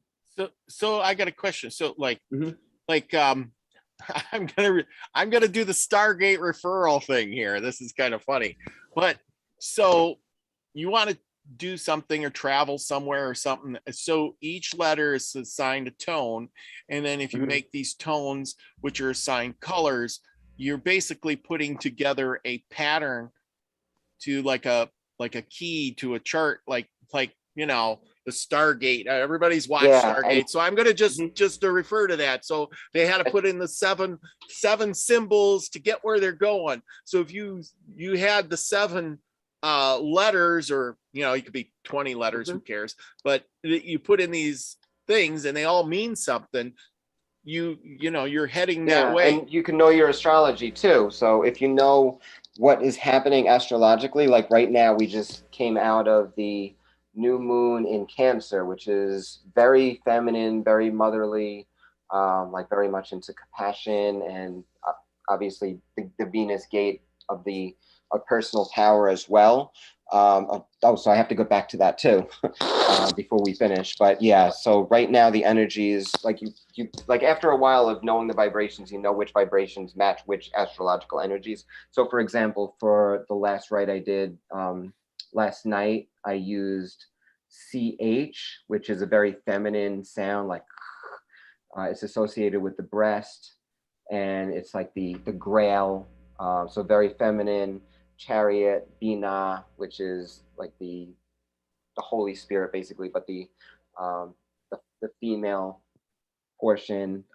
So I got a question. So like, I'm gonna do the Stargate referral thing here. This is kind of funny, but So you want to do something or travel somewhere or something. So each letter is assigned a tone. And then if you make these tones, which are assigned colors, you're basically putting together a pattern to like a key to a chart, like you know, the Stargate. Everybody's watched Stargate, so I'm going to just to refer to that. So they had to put in the seven symbols to get where they're going. So if you had the 7 letters, or you know, it could be 20 letters, who cares, but you put in these things and they all mean something, you know, you're heading that way. And you can know your astrology too. So if you know what is happening astrologically, like right now we just came out of the new moon in Cancer, which is very feminine, very motherly, like very much into compassion, and obviously the Venus gate of personal power as well. So I have to go back to that too before we finish. But yeah, so right now the energy is like you like after a while of knowing the vibrations, you know which vibrations match which astrological energies. So for example, for the last rite I did last night, I used CH, which is a very feminine sound, like it's associated with the breast, and it's like the grail, so very feminine. Chariot, Bina, which is like the Holy Spirit basically, but the female portion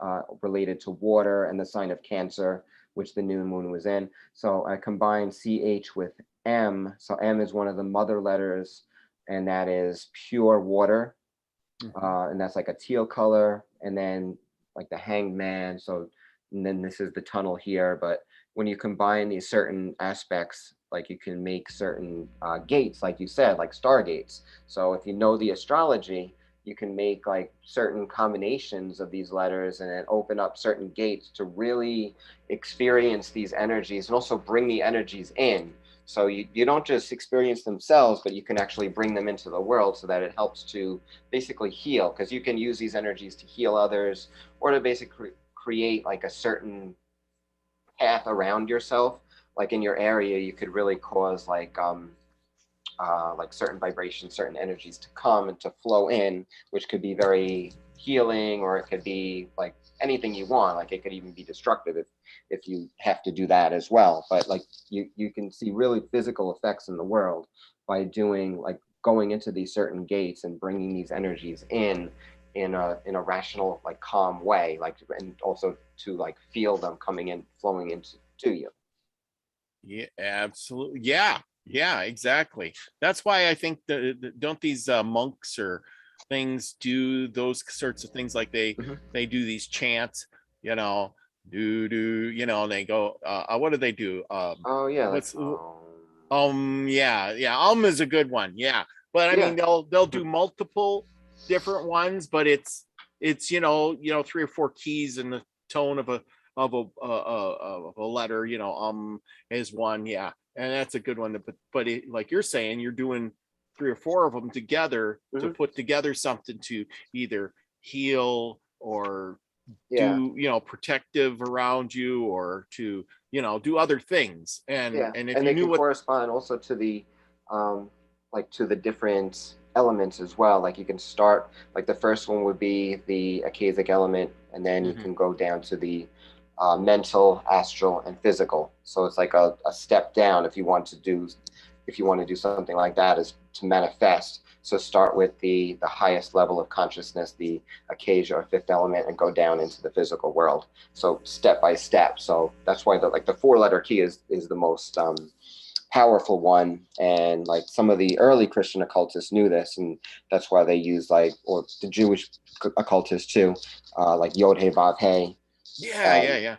related to water, and the sign of Cancer, which the new moon was in. So I combined CH with M. So M is one of the mother letters, and that is pure water. And that's like a teal color, and then like the Hanged Man. So, and then this is the tunnel here. But when you combine these certain aspects, like you can make certain gates, like you said, like stargates. So if you know the astrology, you can make like certain combinations of these letters and then open up certain gates to really experience these energies, and also bring the energies in. So you don't just experience themselves, but you can actually bring them into the world, so that it helps to basically heal, because you can use these energies to heal others, or to basically create like a certain path around yourself. Like in your area, you could really cause like certain vibrations, certain energies to come and to flow in, which could be very healing, or it could be like anything you want. Like it could even be destructive if you have to do that as well. But like you can see really physical effects in the world by doing, like, going into these certain gates and bringing these energies in a rational, like calm way, like, and also to like feel them coming in, flowing into you. Yeah, absolutely. Yeah, exactly. That's why I think don't these monks or things do those sorts of things, like they do these chants, you know, you know, and they go what do they do? Oh yeah, what's yeah, is a good one. Yeah. But I mean, they'll do multiple different ones, but it's you know 3 or 4 keys in the tone of a letter, you know, is one. Yeah. And that's a good one. But like you're saying, you're doing 3 or 4 of them together to put together something to either heal or do, you know, protective around you, or to, you know, do other things. And if and you they knew can what correspond also to the like to the different elements as well. Like you can start, like the first one would be the Akashic element, and then you can go down to the mental, astral, and physical. So it's like a step down if you want to do something like that, is to manifest. So start with the highest level of consciousness, the Akasha or 5th element, and go down into the physical world. So step by step. So that's why the 4-letter key is the most powerful one. And like some of the early Christian occultists knew this, and that's why they use, like, or the Jewish occultists too, like Yod He Vav He. Yeah.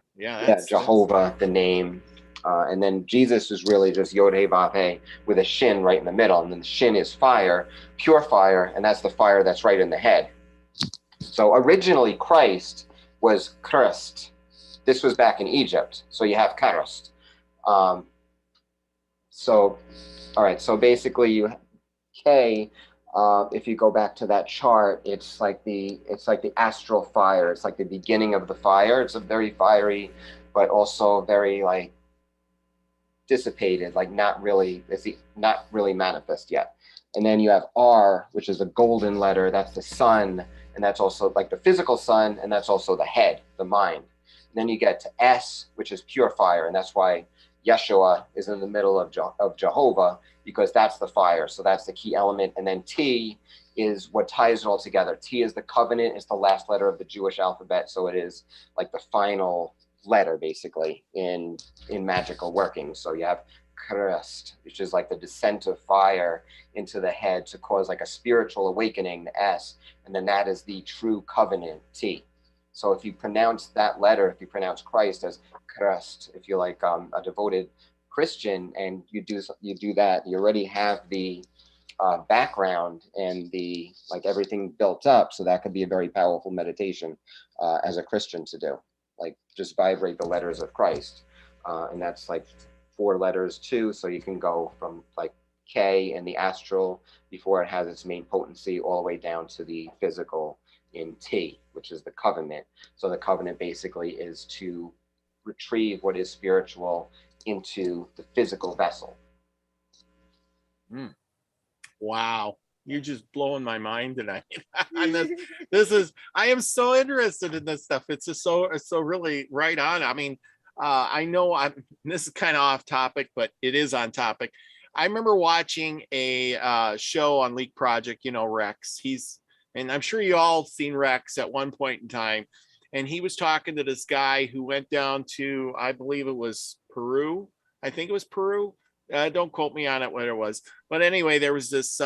Jehovah, the name. And then Jesus is really just Yod He Vav He with a shin right in the middle. And then the shin is fire, pure fire, and that's the fire that's right in the head. So originally Christ was Christ. This was back in Egypt. So you have Christ. So, all right. So basically you K, if you go back to that chart, it's like the astral fire. It's like the beginning of the fire. It's a very fiery, but also very like dissipated, like not really manifest yet. And then you have R, which is a golden letter. That's the sun, and that's also like the physical sun, and that's also the head, the mind. And then you get to S, which is pure fire, and that's why Yeshua is in the middle of Jehovah, because that's the fire. So that's the key element. And then T is what ties it all together. T is the covenant. It's the last letter of the Jewish alphabet. So it is like the final letter, basically, in magical workings. So you have Christ, which is like the descent of fire into the head to cause like a spiritual awakening, the S. And then that is the true covenant, T. So if you pronounce that letter, if you pronounce Christ as Christ, if you're like a devoted Christian and you do that, you already have the background and the like everything built up. So that could be a very powerful meditation as a Christian to do, like just vibrate the letters of Christ. And that's like 4 letters too. So you can go from like K in the astral before it has its main potency all the way down to the physical in T, which is the covenant. So the covenant basically is to retrieve what is spiritual into the physical vessel. Wow, you're just blowing my mind tonight. I am so interested in this stuff. It's just so really right on. I mean, I know this is kind of off topic, but it is on topic. I remember watching a show on Leak Project, Rex. And I'm sure you all seen Rex at one point in time. And he was talking to this guy who went down to, I believe it was Peru. I think it was Peru. Don't quote me on it, what it was. But anyway, there was this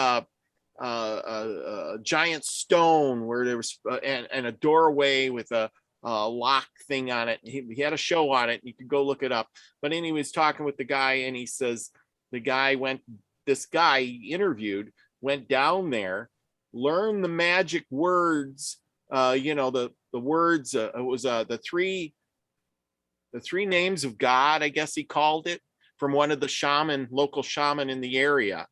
giant stone where there was and a doorway with a lock thing on it. He had a show on it. You could go look it up. But anyway, he was talking with the guy, and he says this guy he interviewed went down there, learned the magic words, the words, it was the three names of God, I guess he called it, from one of the local shaman in the area.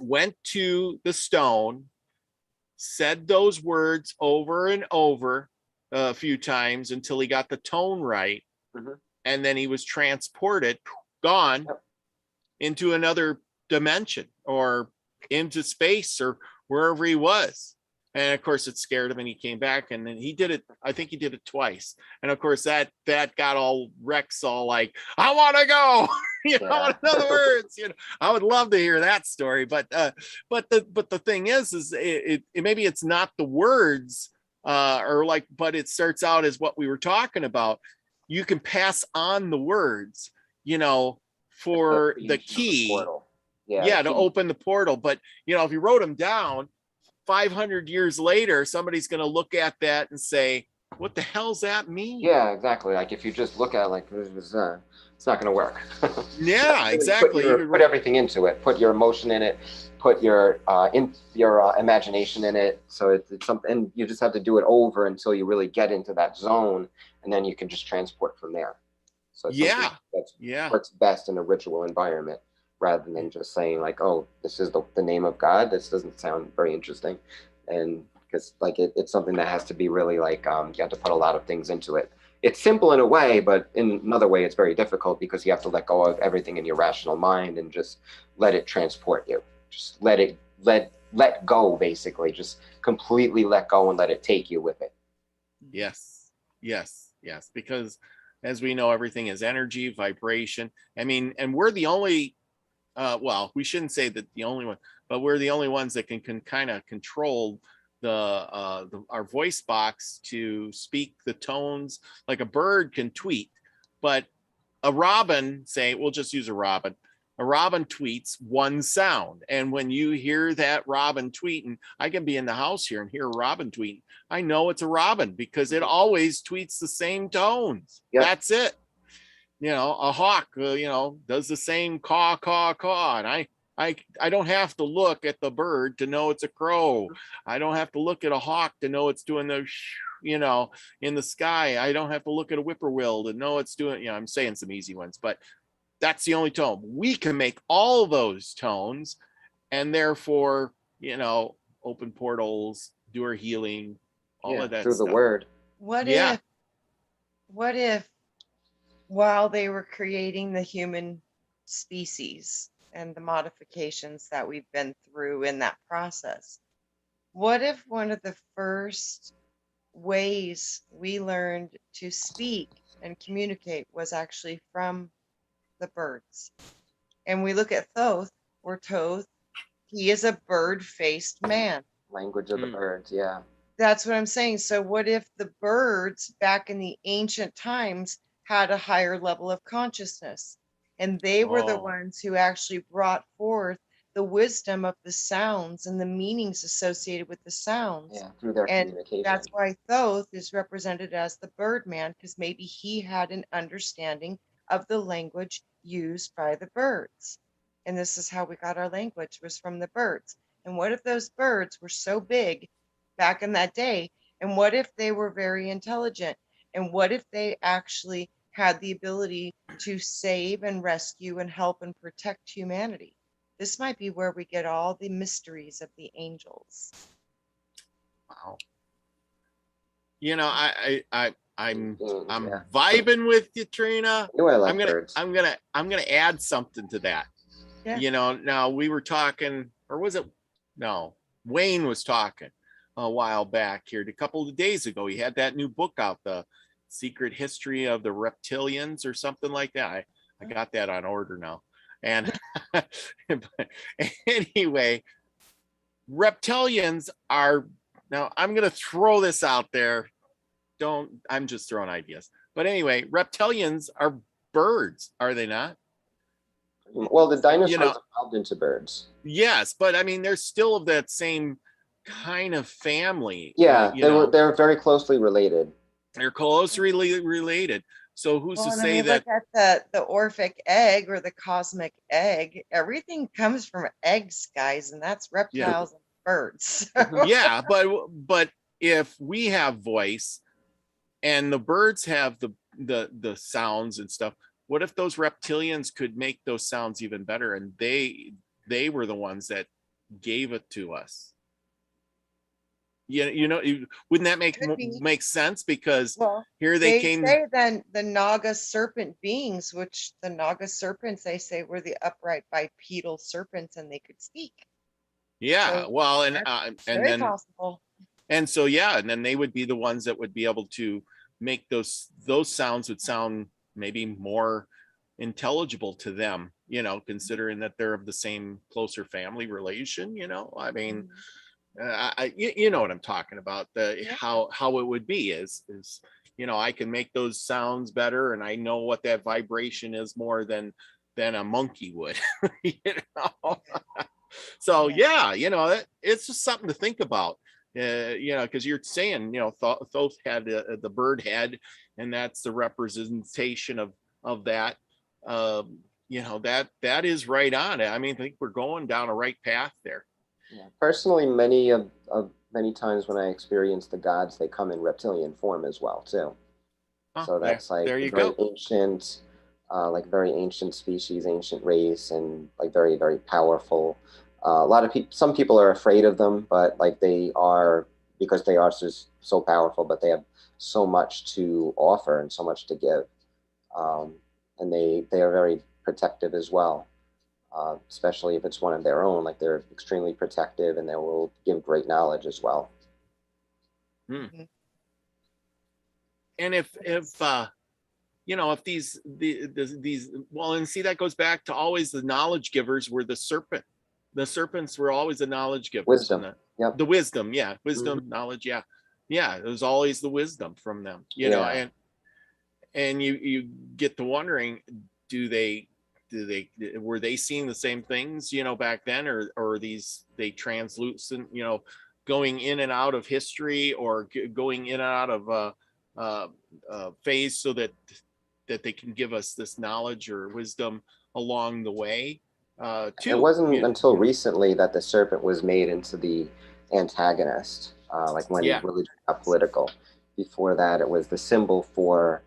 Went to the stone, said those words over and over a few times until he got the tone right. And then he was transported, gone into another dimension or into space or wherever he was. And of course it scared him, and he came back, and then he did it. I think he did it twice. And of course that got all Rex all like, I want to go, in other words, I would love to hear that story. But the thing is it maybe it's not the words but it starts out as what we were talking about. You can pass on the words, for the key. To open the portal. But if you wrote them down 500 years later, somebody's going to look at that and say, what the hell's that mean? Yeah, exactly. Like if you just look at it like it's not going to work. Yeah, exactly. Put everything into it. Put your emotion in it. Put your imagination in it. So it's something, and you just have to do it over until you really get into that zone, and then you can just transport from there. So it's works best in a ritual environment, rather than just saying like, oh, this is the name of God. This doesn't sound very interesting. And because like it's something that has to be really like, you have to put a lot of things into it. It's simple in a way, but in another way, it's very difficult because you have to let go of everything in your rational mind and just let it transport you. Just let go, basically. Just completely let go and let it take you with it. Yes. Because as we know, everything is energy, vibration. I mean, and we're the only, we shouldn't say that the only one, but we're the only ones that can kind of control our voice box to speak the tones. Like a bird can tweet, but a robin, we'll just use a robin tweets one sound. And when you hear that robin tweeting, I can be in the house here and hear a robin tweeting. I know it's a robin because it always tweets the same tones. Yep. That's it. A hawk, does the same caw, caw, caw. And I don't have to look at the bird to know it's a crow. I don't have to look at a hawk to know it's doing the, in the sky. I don't have to look at a whippoorwill to know it's doing, I'm saying some easy ones, but that's the only tone. We can make all those tones, and therefore, open portals, do our healing, all of that through stuff. The word. What if while they were creating the human species and the modifications that we've been through in that process. What if one of the first ways we learned to speak and communicate was actually from the birds? And we look at Thoth or Toth, he is a bird-faced man. Language of the birds, yeah. That's what I'm saying. So what if the birds back in the ancient times had a higher level of consciousness, and they were the ones who actually brought forth the wisdom of the sounds and the meanings associated with the sounds? Yeah, through their And communication. that's why Thoth is represented as the Birdman, because maybe he had an understanding of the language used by the birds. And this is how we got our language, was from the birds. And what if those birds were so big back in that day? And what if they were very intelligent? And what if they actually had the ability to save and rescue and help and protect humanity? This might be where we get all the mysteries of the angels. Wow. You know, I'm Yeah. vibing with you, Trina. You know, I like birds. I'm gonna add something to that. Yeah. You know, now we were talking, or was it? No, Wayne was talking a while back here. A couple of days ago, he had that new book out, The Secret History of the Reptilians, or something like that. I got that on order now. And but anyway, reptilians are, now I'm going to throw this out there. I'm just throwing ideas. But anyway, reptilians are birds, are they not? Well, the dinosaurs You know, evolved into birds. Yes, but I mean, they're still of that same kind of family. Yeah, they're very closely related. They're closely related. So who's to say that? Look at the Orphic egg or the cosmic egg. Everything comes from eggs, guys, and that's reptiles and birds. Yeah, but if we have voice and the birds have the sounds and stuff, what if those reptilians could make those sounds even better, and they were the ones that gave it to us? You know, wouldn't that make sense? Because here they came. Say then the Naga serpent beings, which the Naga serpents they say were the upright bipedal serpents, and they could speak. Yeah, So well, and then possible. And so yeah, and then they would be the ones that would be able to make those sounds would sound maybe more intelligible to them, you know, considering that they're of the same closer family relation, you know. I mean, you know what I'm talking about, how it would be is, you know, I can make those sounds better, and I know what that vibration is more than a monkey would. You know. So yeah, you know, it's just something to think about. You know, because you're saying, you know, Thoth had the bird head, and that's the representation of that. You know, that is right on. I mean, I think we're going down a right path there. Yeah. Personally, many times when I experience the gods, they come in reptilian form as well too. So that's like there you very go. Ancient, like very ancient species, ancient race, and like very, very powerful. A lot of people, some people are afraid of them, but like they are, because they are so powerful, but they have so much to offer and so much to give. And they are very protective as well, especially if it's one of their own. Like they're extremely protective, and they will give great knowledge as well. And if you know, if these well, and see, that goes back to always the knowledge givers were the serpent. The serpents were always the knowledge givers. Wisdom. Yep. The wisdom, wisdom, knowledge, it was always the wisdom from them, you know. And you get to wondering, were they seeing the same things, you know, back then, or are they translucent, you know, going in and out of history, or going in and out of phase, so that they can give us this knowledge or wisdom along the way. It wasn't until recently that the serpent was made into the antagonist, like when religion got political. Before that, it was the symbol for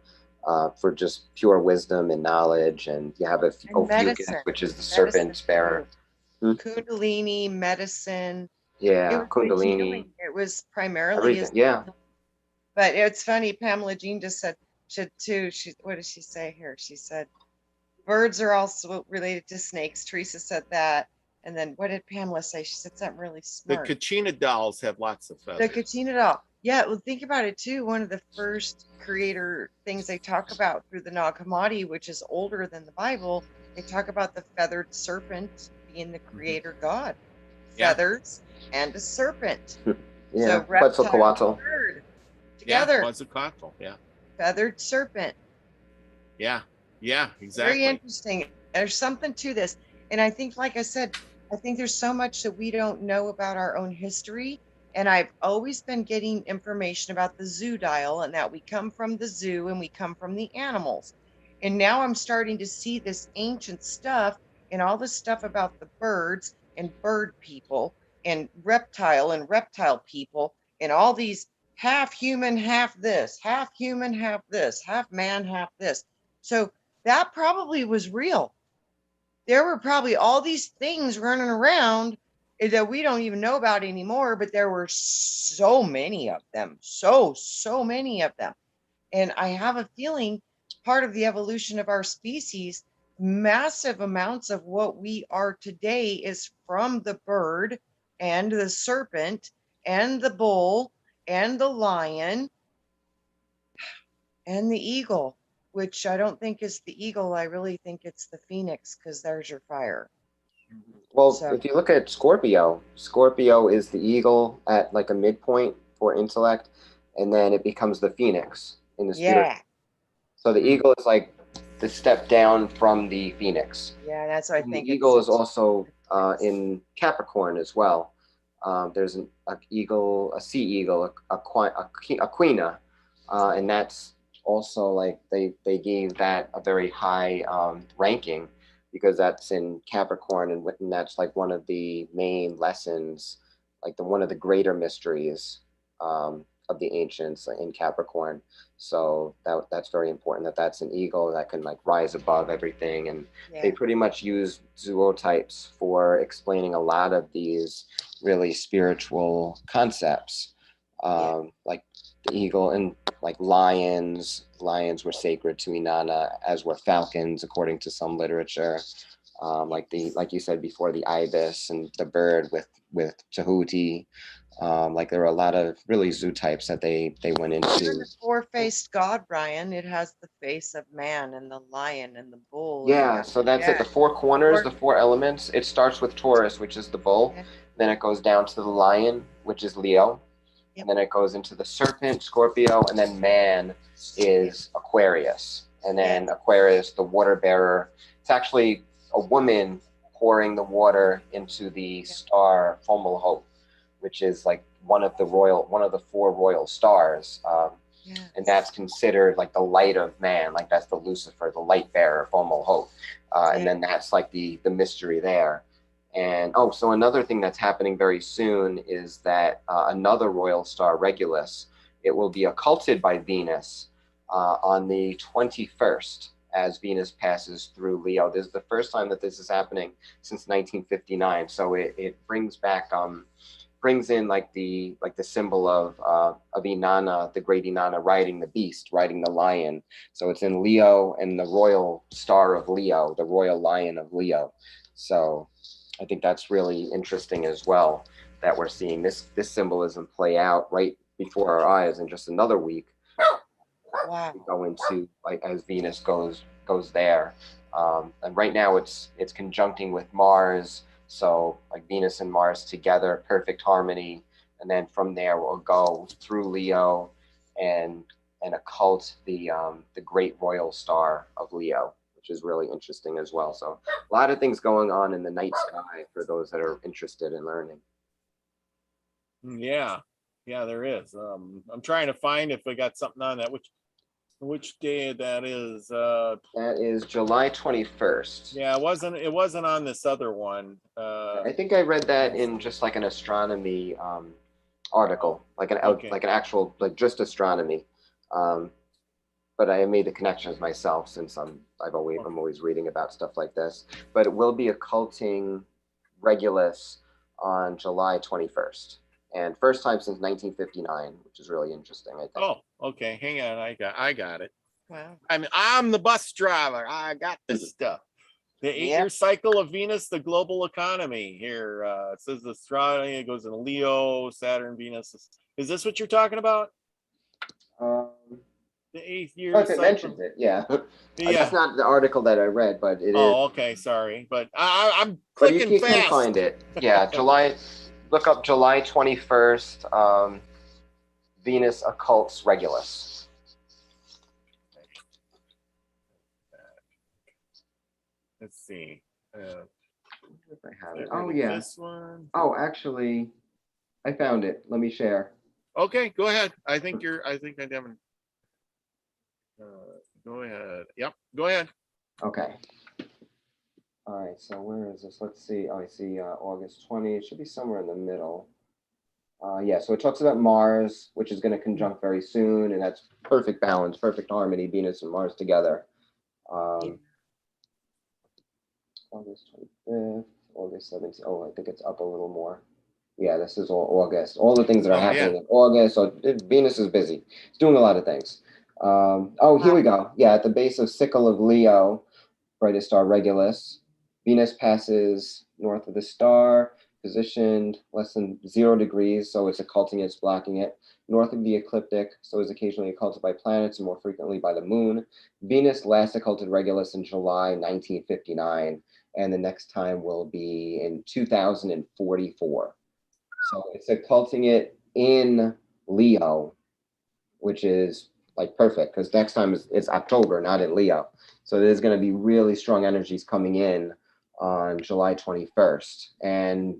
just pure wisdom and knowledge. And you have Ophiuchus, which is the serpent's bearer. Kundalini, medicine. Yeah, Kundalini. It was primarily everything. Yeah. But it's funny, Pamela Jean just said, What did she say here? She said birds are also related to snakes. Teresa said that. And then what did Pamela say? She said something really The smart. Kachina dolls have lots of The feathers. Kachina doll. Yeah, well, think about it too. One of the first creator things they talk about through the Nag Hammadi, which is older than the Bible, they talk about the feathered serpent being the creator god. Yeah. Feathers and a serpent. Yeah, So reptile and Quetzalcoatl. bird Yeah, together. Quetzalcoatl. Yeah. Feathered serpent. Yeah. Yeah, Very exactly. interesting. There's something to this. And I think, like I said, I think there's so much that we don't know about our own history. And I've always been getting information about the zoo dial and that we come from the zoo and we come from the animals. And now I'm starting to see this ancient stuff and all this stuff about the birds and bird people and reptile people and all these half human, half this, half human, half this, half man, half this. So that probably was real. There were probably all these things running around that we don't even know about anymore, but there were so many of them. So many of them. And I have a feeling part of the evolution of our species, massive amounts of what we are today is from the bird and the serpent and the bull and the lion and the eagle, which I don't think is the eagle. I really think it's the phoenix because there's your fire. Well, So- if you look at Scorpio, Scorpio is the eagle at like a midpoint for intellect, and then it becomes the phoenix in the spirit. Yeah. So the eagle is like the step down from the phoenix. Yeah, that's what I And think. the eagle is also in Capricorn as well. There's a sea eagle, a quina, and that's also like they gave that a very high ranking because that's in Capricorn, and that's like one of the main lessons, like one of the greater mysteries of the ancients in Capricorn. So that's very important that that's an eagle that can like rise above everything. And they pretty much use zootypes for explaining a lot of these really spiritual concepts, like the eagle and like lions. Lions were sacred to Inanna, as were falcons, according to some literature. Like you said before, the ibis and the bird with Tahuti. Like there were a lot of really zootypes that they went into. Even the four-faced god, Brian, it has the face of man and the lion and the bull. Yeah, so that's it. The four corners, the four elements. It starts with Taurus, which is the bull. Okay. Then it goes down to the lion, which is Leo. Yep. And then it goes into the serpent, Scorpio, and then man is Aquarius. And then Aquarius, the water bearer. It's actually a woman pouring the water into the star Fomalhaut, which is like one of the four royal stars. And that's considered like the light of man, like that's the Lucifer, the light bearer, Fomalhaut. And then that's like the mystery there. And so another thing that's happening very soon is that another royal star, Regulus, it will be occulted by Venus on the 21st as Venus passes through Leo. This is the first time that this is happening since 1959. So it brings in like the symbol of Inanna, the great Inanna, riding the beast, riding the lion. So it's in Leo and the royal star of Leo, the royal lion of Leo. So I think that's really interesting as well, that we're seeing this symbolism play out right before our eyes in just another week. Wow. We go into like as Venus goes there, and right now it's conjuncting with Mars. So like Venus and Mars together, perfect harmony, and then from there we'll go through Leo and occult the great royal star of Leo, which is really interesting as well. So a lot of things going on in the night sky for those that are interested in learning. Yeah, there is. I'm trying to find if we got something on that. Which day that is? That is July 21st. Yeah, it wasn't on this other one. I think I read that in just like an astronomy article, like an actual like just astronomy. But I made the connections myself since I'm always reading about stuff like this. But it will be occulting Regulus on July 21st, and first time since 1959, which is really interesting, I think. Oh, okay. Hang on, I got it. Wow. I'm the bus driver. I got this stuff. The 8-year cycle of Venus, the global economy. Here it says the astrology goes in Leo, Saturn, Venus. Is this what you're talking about? The 8th year If it cycle. mentions it, yeah. Yeah. That's not the article that I read, but it is. Oh, okay. Sorry, but I'm But clicking you fast. can find it. Yeah, look up July 21st, Venus occults Regulus. Let's see. If I have it. Rid Oh, of yeah. This one. Oh, actually, I found it. Let me share. Okay, go ahead. I think I haven't. Go ahead. Yep, go ahead. Okay. All right, so where is this? Let's see. Oh, I see August 20. It should be somewhere in the middle. Yeah, so it talks about Mars, which is going to conjunct very soon, and that's perfect balance, perfect harmony, Venus and Mars together. August 25th, August 17th. Oh, I think it's up a little more. Yeah, this is all August. All the things that are happening in August. So Venus is busy. It's doing a lot of things. Here we go. Yeah, at the base of Sickle of Leo, brightest star Regulus. Venus passes north of the star, positioned less than 0 degrees, so it's occulting it, it's blocking it. North of the ecliptic, so it's occasionally occulted by planets and more frequently by the moon. Venus last occulted Regulus in July 1959, and the next time will be in 2044. So it's occulting it in Leo, which is like perfect because next time it's October, not in Leo. So there's going to be really strong energies coming in on July 21st, and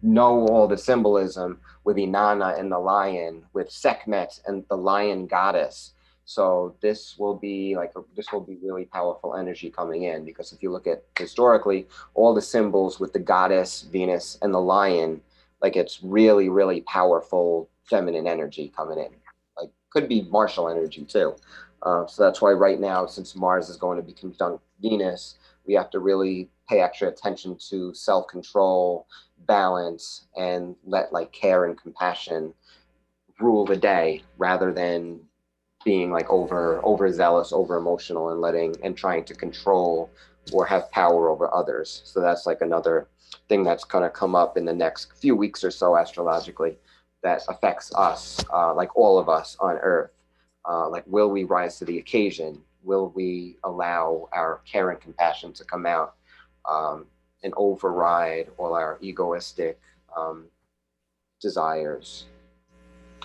know all the symbolism with Inanna and the lion, with Sekhmet and the lion goddess. So this will be really powerful energy coming in, because if you look at historically all the symbols with the goddess Venus and the lion, like it's really, really powerful feminine energy coming in. Like could be martial energy too. So that's why right now, since Mars is going to be conjunct Venus, we have to really pay extra attention to self-control, balance, and let like care and compassion rule the day, rather than being like overzealous, over emotional, and trying to control or have power over others. So that's like another thing that's going to come up in the next few weeks or so astrologically that affects us, like all of us on Earth. Like, will we rise to the occasion? Will we allow our care and compassion to come out and override all our egoistic desires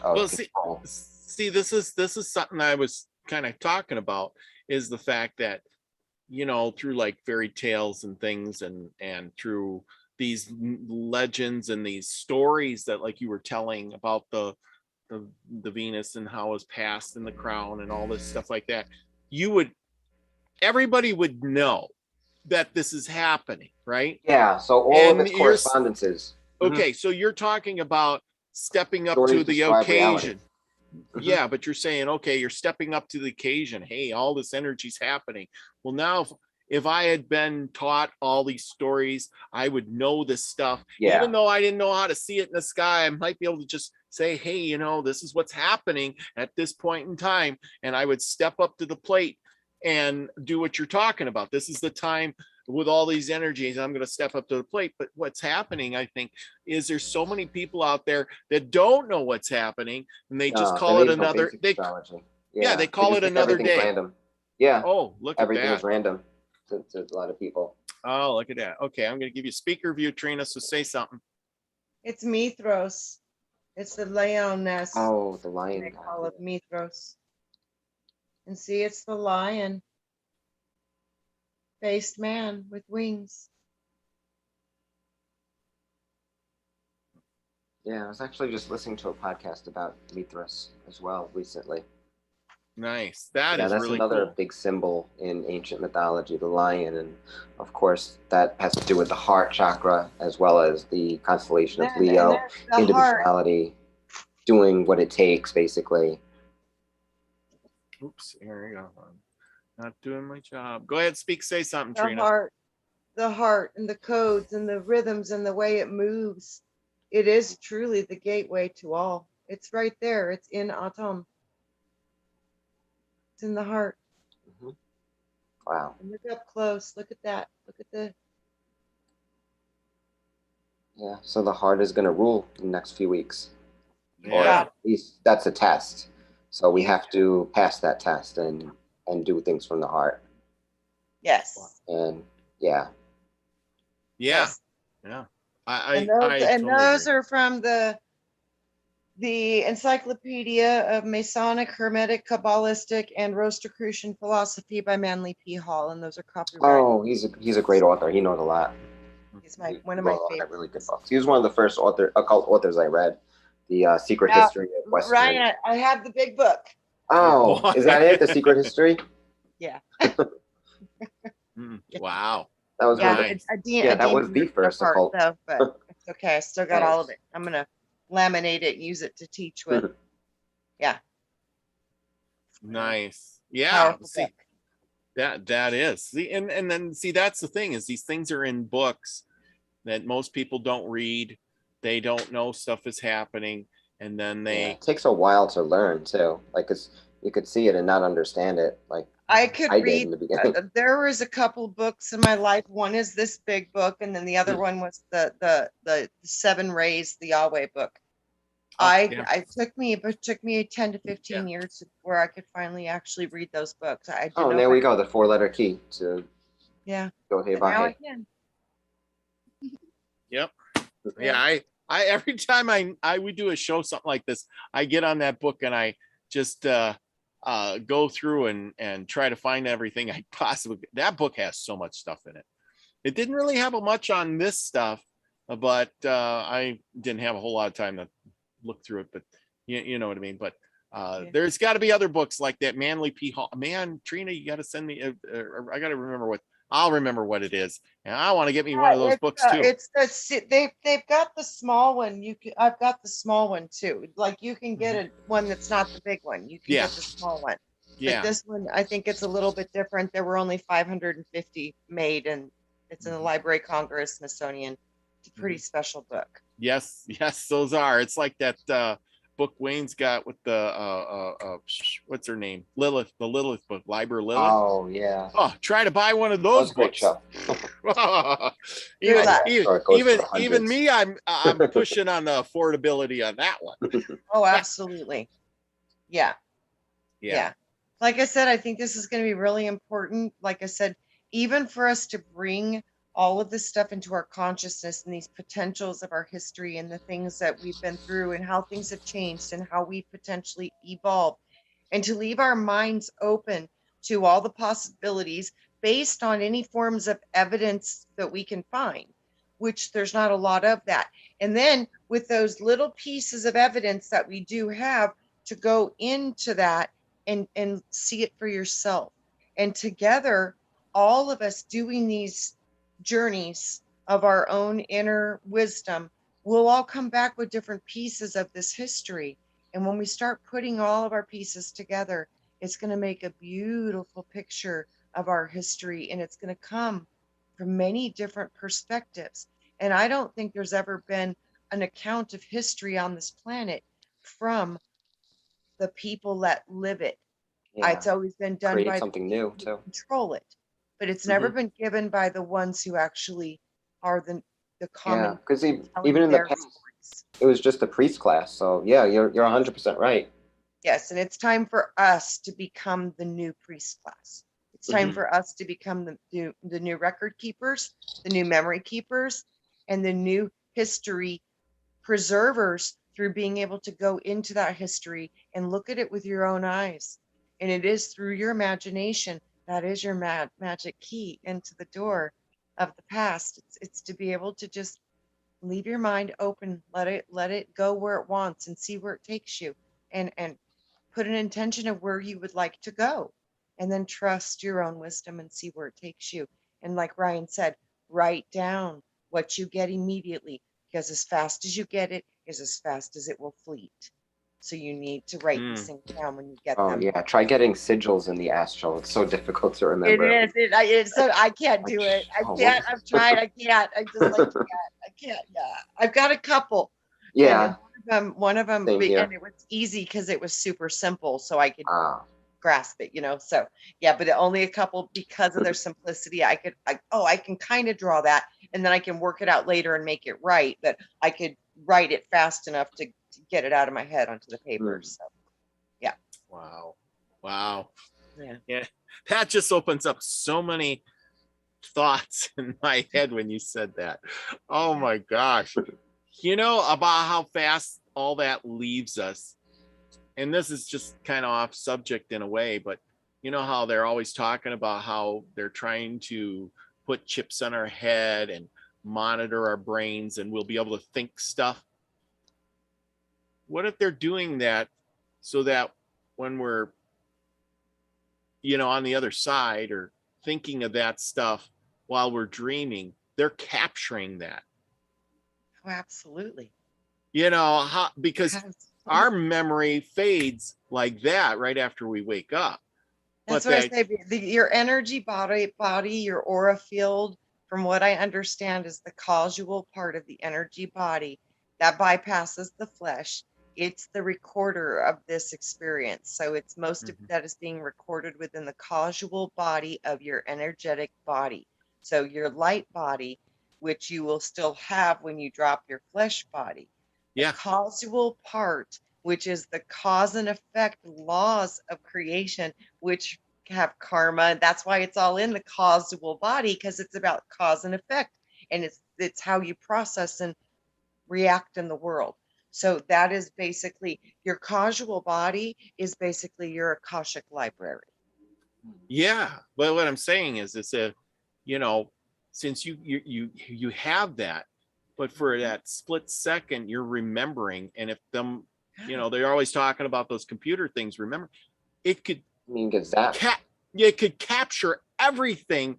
of control? See, this is something I was kind of talking about, is the fact that, you know, through like fairy tales and things, and through these legends and these stories that like you were telling about the Venus and how it was passed in the crown and all this stuff like that, everybody would know that this is happening, right? Yeah, so all of its correspondences. Okay, so you're talking about stepping up to the occasion. Yeah, but you're saying, okay, you're stepping up to the occasion. Hey, all this energy's happening. Well, now if I had been taught all these stories, I would know this stuff. Yeah. Even though I didn't know how to see it in the sky, I might be able to just say, hey, you know, this is what's happening at this point in time. And I would step up to the plate and do what you're talking about. This is the time with all these energies, I'm going to step up to the plate. But what's happening, I think, is there's so many people out there that don't know what's happening, and they just call it another. They call it another day. Random. Yeah. Oh, look at that. Everything is random to a lot of people. Oh, look at that. Okay, I'm going to give you speaker view, Trina. So say something. It's Mithros. It's the lioness. Oh, the lion. They call it Mithros. And see, it's the lion faced man with wings. Yeah, I was actually just listening to a podcast about Mithras as well recently. Nice. That's really another cool. Big symbol in ancient mythology, the lion. And of course, that has to do with the heart chakra, as well as the constellation of Leo, individuality, doing what it takes, basically. Oops, here we go. Not doing my job. Go ahead, say something, The Trina. The heart and the codes and the rhythms and the way it moves. It is truly the gateway to all. It's right there. It's in Atom. It's in the heart. Wow. And look up close. Look at that. Look at the. Yeah. So the heart is going to rule in the next few weeks, or Yeah. at least that's a test. So we You- have to pass that test and do things from the heart. Yes. And yeah. Yeah. Yes. Yeah. And I totally those agree. are from the Encyclopedia of Masonic, Hermetic, Kabbalistic, and Rosicrucian Philosophy by Manly P. Hall, and those are copyrighted. Oh, he's a great author. He knows a lot. He's He one of wrote my a lot of favorites. really good books. He was one of the first occult authors I read. The Secret Now, History of Western. Ryan, I have the big book. Oh, is that it? The Secret History? Yeah. Wow. That was one of Nice. yeah, that was the first part, occult. though, but it's okay. I still got all of Nice. it. I'm gonna laminate it and use it to teach with. Yeah. Nice. Yeah. Powerful See, book. that is. See, and then see, that's the thing, is these things are in books that most people don't read. They don't know stuff is happening, and then Yeah, they it takes a while to learn too. Like, 'cause you could see it and not understand it. Like I could I did read. in the beginning. There was a couple books in my life. One is this big book, and then the other one was the Seven Rays, the Yahweh book. yeah. It took me 10 to 15 years where I could finally actually read those books. I didn't Oh, know there if we I- go. The 4-letter key to Yeah. go But now I Hebahe. can. Yep. Yeah, I every time we do a show something like this, I get on that book and I just go through and try to find everything I possibly. That book has so much stuff in it. It didn't really have much on this stuff, but I didn't have a whole lot of time to look through it. But you know what I mean. But there's got to be other books like that. Manly P. Hall. Man, Trina, you got to send me. I got to remember what. I'll remember what it is, and I want to get me one of those books too. They've got the small one. I've got the small one too. Like you can get a one that's not the big one. You can get the small one. Yeah. But this one, I think it's a little bit different. There were only 550 made, and it's in the Library of Congress, Smithsonian. It's a pretty special book. Yes, those are. It's like that book Wayne's got with the what's her name? Lilith, the Lilith book, Library Lilith. Oh yeah. Oh, try to buy one of That those was a great books. show. even me, I'm pushing on the affordability on that one. Oh, absolutely. Yeah. Like I said, I think this is going to be really important. Like I said, even for us to bring all of this stuff into our consciousness and these potentials of our history and the things that we've been through and how things have changed and how we potentially evolve, and to leave our minds open to all the possibilities based on any forms of evidence that we can find, which there's not a lot of that. And then with those little pieces of evidence that we do have, to go into that and see it for yourself. And together, all of us doing these journeys of our own inner wisdom, we'll all come back with different pieces of this history. And when we start putting all of our pieces together, it's going to make a beautiful picture of our history, and it's going to come from many different perspectives. And I don't think there's ever been an account of history on this planet from the people that live it. Yeah. It's always been done Create by something the new people too. who control it, but it's never been given by the ones who actually are the common. Yeah, because even telling in the their past, stories. it was just a priest class. So yeah, you're 100% right. Yes, and it's time for us to become the new priest class. It's time for us to become the new record keepers, the new memory keepers, and the new history preservers through being able to go into that history and look at it with your own eyes. And it is through your imagination that is your magic key into the door of the past. It's to be able to just leave your mind open, let it go where it wants and see where it takes you, and put an intention of where you would like to go, and then trust your own wisdom and see where it takes you. And like Ryan said, write down what you get immediately, because as fast as you get it is as fast as it will fleet. So you need to write these things down when you get Oh them. yeah, try getting sigils in the astral. It's so difficult to It remember. is. It's so I can't do it. I can't. I've tried. I can't. I just like can't. I can't. Yeah. I've got a couple. Yeah. And one of them, Same here. and it was easy because it was super simple. So I could grasp it, so yeah, but only a couple, because of their simplicity. I can kind of draw that, and then I can work it out later and make it right, but I could write it fast enough to get it out of my head onto the paper. So yeah. Wow. Yeah. That just opens up so many thoughts in my head when you said that. Oh my gosh. About how fast all that leaves us. And this is just kind of off subject in a way, but how they're always talking about how they're trying to put chips on our head and monitor our brains, and we'll be able to think stuff. What if they're doing that so that when we're, on the other side or thinking of that stuff while we're dreaming, they're capturing that? Oh, absolutely. Because our memory fades like that right after we wake up. That's what I say. Your energy body, your aura field, from what I understand, is the causal part of the energy body that bypasses the flesh. It's the recorder of this experience. So it's most of that is being recorded within the causal body of your energetic body. So your light body, which you will still have when you drop your flesh body. Yeah. The causal part, which is the cause and effect laws of creation, which have karma. That's why it's all in the causal body, because it's about cause and effect, and it's how you process and react in the world. So that is basically your causal body is basically your Akashic library. Yeah, but what I'm saying is, it's since you have that, but for that split second you're remembering, and if them, they're always talking about those computer things. Remember, it could it could capture everything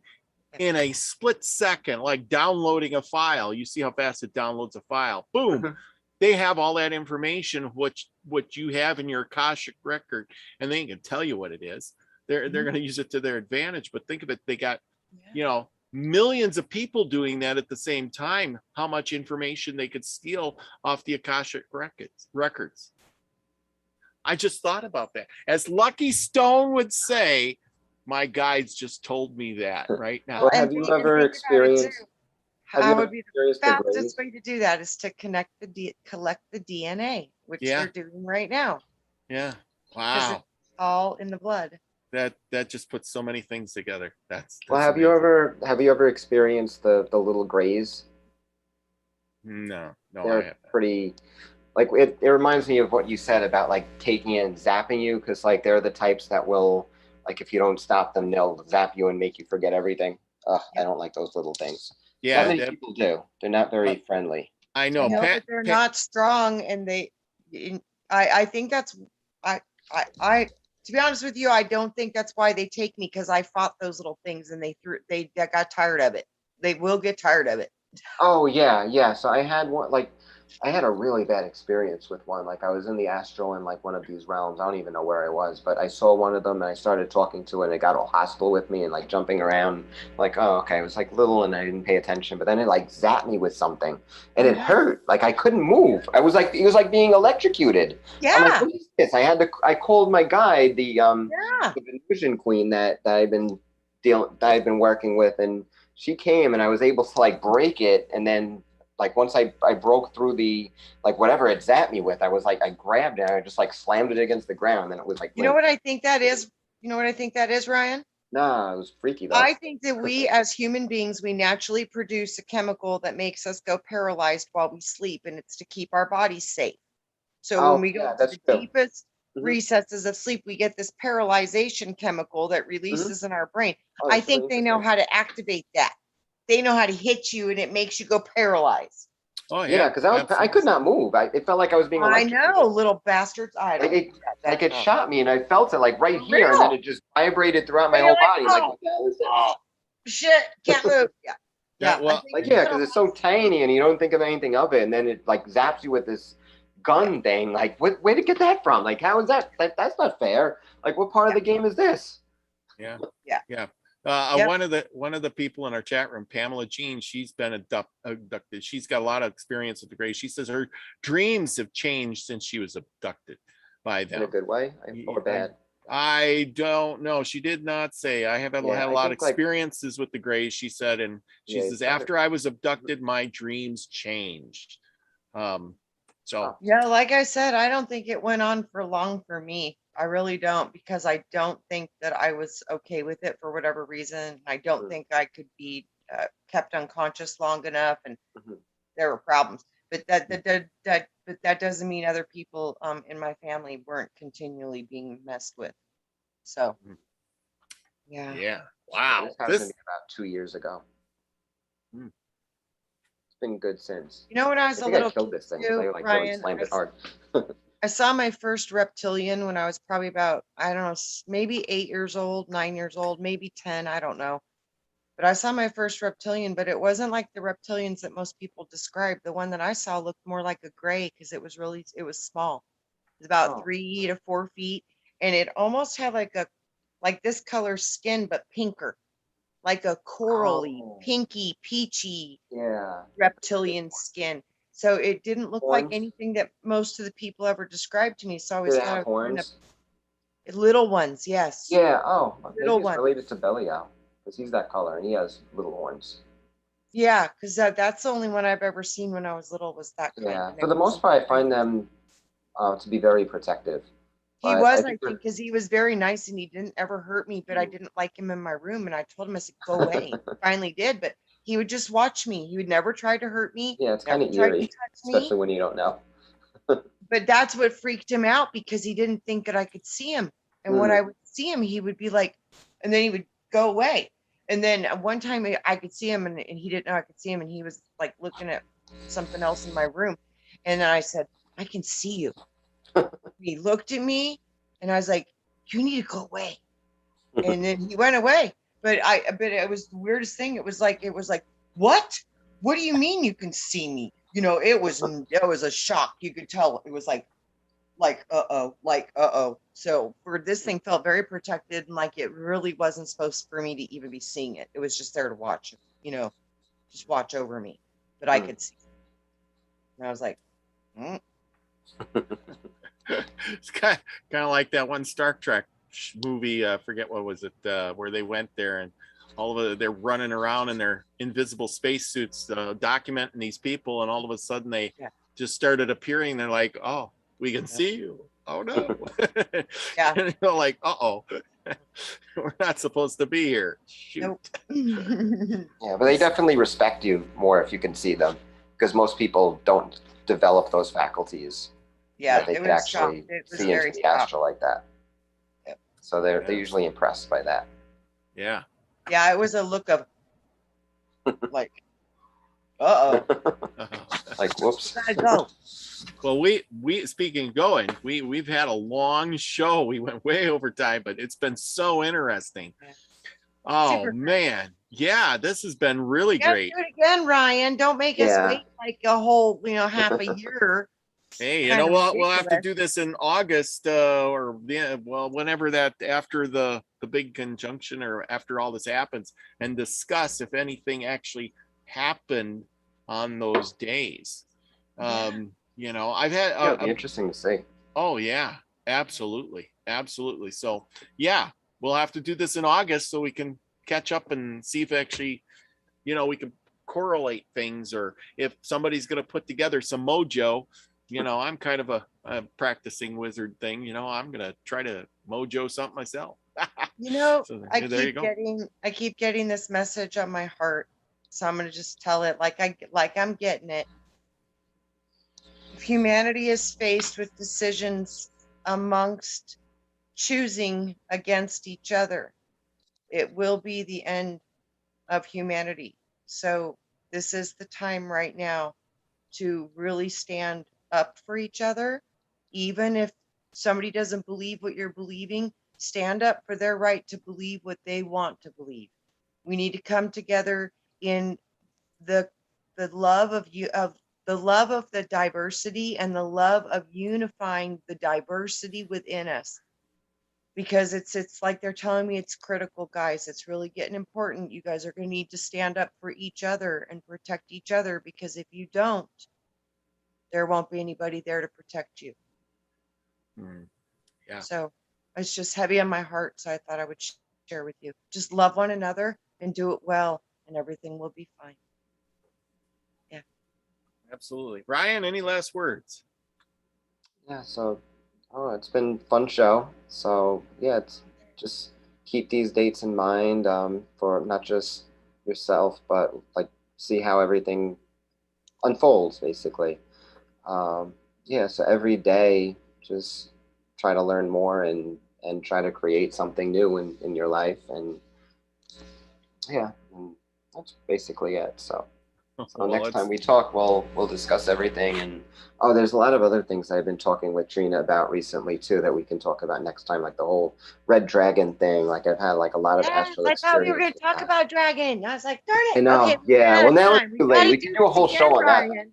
in a split second, like downloading a file. You see how fast it downloads a file. Boom. They have all that information, what you have in your Akashic record, and they can tell you what it is. They're going to use it to their advantage. But think of it, they got, millions of people doing that at the same time. How much information they could steal off the Akashic records. I just thought about that. As Lucky Stone would say, my guides just told me that right now. Well, have you ever experienced? How would be the fastest way to do that is to collect the DNA, which they're doing right now. Yeah. Wow. It's all in the blood. That just puts so many things together. That's well, have amazing. you ever experienced the little grays? No, they're pretty. Like it reminds me of what you said about like taking it and zapping you, because like they're the types that will, like, if you don't stop them, they'll zap you and make you forget everything. I don't like those little things. Yeah, not many people do. They're not very friendly. I know, but they're not strong, and I think that's I to be honest with you, I don't think that's why they take me, because I fought those little things and they got tired of it. They will get tired of it. Oh yeah. So I had one, like I had a really bad experience with one. Like I was in the astral in like one of these realms. I don't even know where I was, but I saw one of them and I started talking to it, and it got all hostile with me and like jumping around. Like, oh, okay. It was like little and I didn't pay attention, but then it like zapped me with something and it hurt. Like I couldn't move. It was like being electrocuted. Yeah. I'm like, what is this? I called my guide, the Venusian queen that I've been working with, and she came and I was able to like break it, and then like once I broke through the like whatever it zapped me with, I was like, I grabbed it and I just like slammed it against the ground, and it was like, you know what I think that is? You know what I think that is, Ryan? Nah, it was freaky though. I think that we as human beings, we naturally produce a chemical that makes us go paralyzed while we sleep, and it's to keep our bodies safe. So when we go to the deepest recesses of sleep, we get this paralyzation chemical that releases in our brain. I think they know how to activate that. They know how to hit you, and it makes you go paralyzed. Oh yeah, because I could not move. It felt like I was being electrocuted. I know, little bastards. It shot me, and I felt it like right here, and then it just vibrated throughout my whole body. Like, what the hell is this? Shit, can't move. Yeah. Well, because it's so tiny, and you don't think of anything of it, and then it like zaps you with this gun thing. Like, where did you get that from? Like, how is that? That's not fair. Like, what part of the game is this? Yeah. Yep. One of the people in our chat room, Pamela Jean, she's been abducted. She's got a lot of experience with the Greys. She says her dreams have changed since she was abducted by them. In a good way or bad? I don't know. She did not say. I have had Yeah, a I lot of think, like- experiences with the Greys, she said, and she Yeah, says, it's not after I was abducted, my dreams changed. So Yeah, like I said, I don't think it went on for long for me. I really don't, because I don't think that I was okay with it for whatever reason. I don't Mm. think I could be kept unconscious long enough, and Mhm. there were problems. But that doesn't mean other people in my family weren't continually being messed with. So Mhm. yeah. yeah. Yeah, Wow. this happened to me about 2 years ago. Hmm. It's been good since. You know, when I I was a think I little killed kid this thing because too, I like really Ryan, slammed it hard. I saw my first reptilian when I was probably about, I don't know, maybe 8 years old, 9 years old, maybe 10, I don't know. But I saw my first reptilian, but it wasn't like the reptilians that most people describe. The one that I saw looked more like a gray because it was small. It was about Oh. 3 to 4 feet. And it almost had like this color skin, but pinker, like a corally, Oh. pinky, peachy Yeah. reptilian skin. So it didn't look like Horns? anything that most of the people ever described to me. So I Did always it thought I have was kind horns? of little ones, yes. Yeah. Oh, maybe Little it's ones. related to Belial because he's that color and he has little horns. Yeah, because that's the only one I've ever seen when I was little, was that kind. Yeah. And For it the most wasn't part, I very find them to be very protective. He But was, I I think they're. think, because he was very nice and he didn't ever hurt me, but I didn't like him in my room. And I told him, I said, go away. He finally did, but he would just watch me. He would never try to hurt me, Yeah, it's kind never of tried to eerie, touch me. especially when you don't know. But that's what freaked him out, because he didn't think that I could see him. And when I would see him, he would be like, and then he would go away. And then one time I could see him, and he didn't know I could see him. And he was like looking at something else in my room. And then I said, I can see you. He looked at me and I was like, you need to go away. And then he went away. But it was the weirdest thing. It was like, what? What do you mean you can see me? You know, it was a shock. You could tell it was like, uh-oh. So for this thing felt very protected, and like it really wasn't supposed for me to even be seeing it. It was just there to watch, just watch over me. But I could see. And I was like, It's kind of like that one Star Trek movie. Forget what was it, where they went there and all of it, they're running around in their invisible spacesuits, documenting these people, and all of a sudden they just started appearing. They're like, "Oh, we can see you." Oh no! Yeah. And you're like, "Uh-oh, we're not supposed to be here." Shoot. Nope. Yeah, but they definitely respect you more if you can see them, because most people don't develop those faculties. Yeah, that they it could was actually shocked. It was see into very the shocked. astral like that. Yep. So they're usually impressed by that. Yeah. Yeah, it was a look of like, uh-oh. Like, whoops. Gotta go. Well, we speaking of going, we've had a long show. We went way over time, but it's been so interesting. Yeah. Oh Super man, yeah, this has been really Yeah, great. do it again, Ryan. Don't make us wait like a whole, half a year. Hey, Kind of we'll have to ridiculous. do this in August, or whenever that, after the big conjunction or after all this happens, and discuss if anything actually happened on those days. I've had It'll be interesting to see. Oh yeah, absolutely. So yeah, we'll have to do this in August so we can catch up and see if actually, we can correlate things, or if somebody's going to put together some mojo. I'm kind of a practicing wizard thing. I'm going to try to mojo something myself. So I there you keep getting this message on my heart. So I'm going to just tell it like I'm getting it. If humanity is faced with decisions amongst choosing against each other, it will be the end of humanity. So this is the time right now to really stand up for each other. Even if somebody doesn't believe what you're believing, stand up for their right to believe what they want to believe. We need to come together in the love of the love of the diversity, and the love of unifying the diversity within us, because it's like they're telling me it's critical, guys. It's really getting important. You guys are going to need to stand up for each other and protect each other, because if you don't, there won't be anybody there to protect you. Yeah. So It's just heavy on my heart. So I thought I would share with you. Just love one another and do it well, and everything will be fine. Yeah. Absolutely. Ryan, any last words? Yeah, so it's been a fun show. So yeah, it's just keep these dates in mind for not just yourself, but like see how everything unfolds basically. Yeah, so every day just try to learn more and try to create something new in your life. And yeah, and that's basically it. So Well, next let's- time we talk, we'll discuss everything. And there's a lot of other things I've been talking with Trina about recently too that we can talk about next time, like the whole red dragon thing. Like I've had like a lot of Yes, astral I thought we were going experience to with talk that. about dragon. I was like, darn it. I know. Okay, Yeah. Well, now it's time. too gotta late. We can do a this whole again, show on that. Ryan.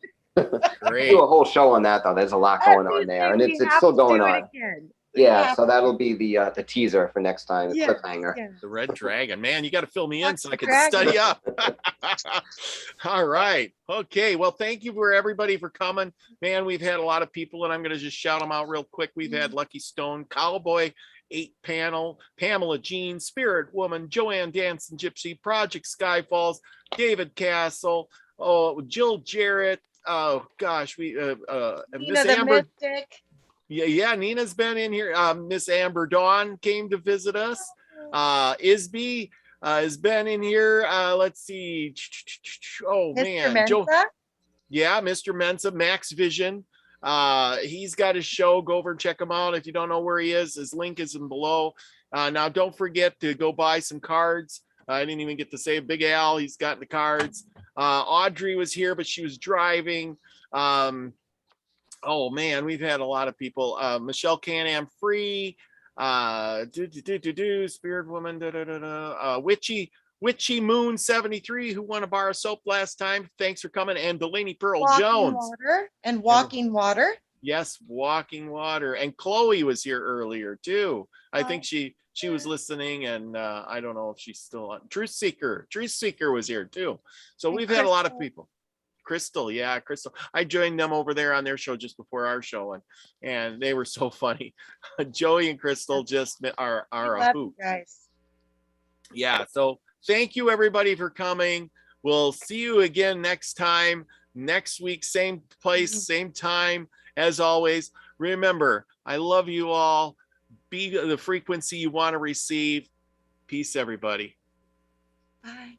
Great. Do a whole show on that though. There's a lot going on there, and Obviously, it's we have still to going do it on. again. We Yeah, have so that'll to. be the teaser for next time, the Yes, cliffhanger. yes. The red dragon, man, you got to fill me in Fuck so the I can dragon. study up. All right. Okay. Well, thank you for everybody for coming. Man, we've had a lot of people, and I'm going to just shout them out real quick. We've had Lucky Stone, Cowboy, 8-Panel, Pamela Jean, Spirit Woman, Joanne Danson Gypsy, Project Skyfalls, David Castle, Jill Jarrett. Oh gosh, we Miss The Amber. mystic. Yeah, Nina's been in here. Miss Amber Dawn came to visit us. Isby has been in here. Let's see. Oh Mr. man, Joe. Mensa. Yeah, Mr. Mensa, Max Vision. He's got his show. Go over and check him out. If you don't know where he is, his link is in below. Now, don't forget to go buy some cards. I didn't even get to say Big Al. He's got the cards. Audrey was here, but she was driving. Oh man, we've had a lot of people. Michelle Can-Am Free, Spirit Woman, Witchy Moon 73, who won a bar of soap last time. Thanks for coming. And Delaney Pearl Jones. Walking Water. Yes, Walking Water. And Chloe was here earlier too. I think she was listening, and I don't know if she's still on. Truth Seeker was here too. So we've had a lot of people. Crystal. I joined them over there on their show just before our show, and they were so funny. Joey and Crystal just are a hoot. Guys. Yeah, so thank you everybody for coming. We'll see you again next time, next week, same place, same time. As always, remember, I love you all. Be the frequency you want to receive. Peace, everybody. Bye.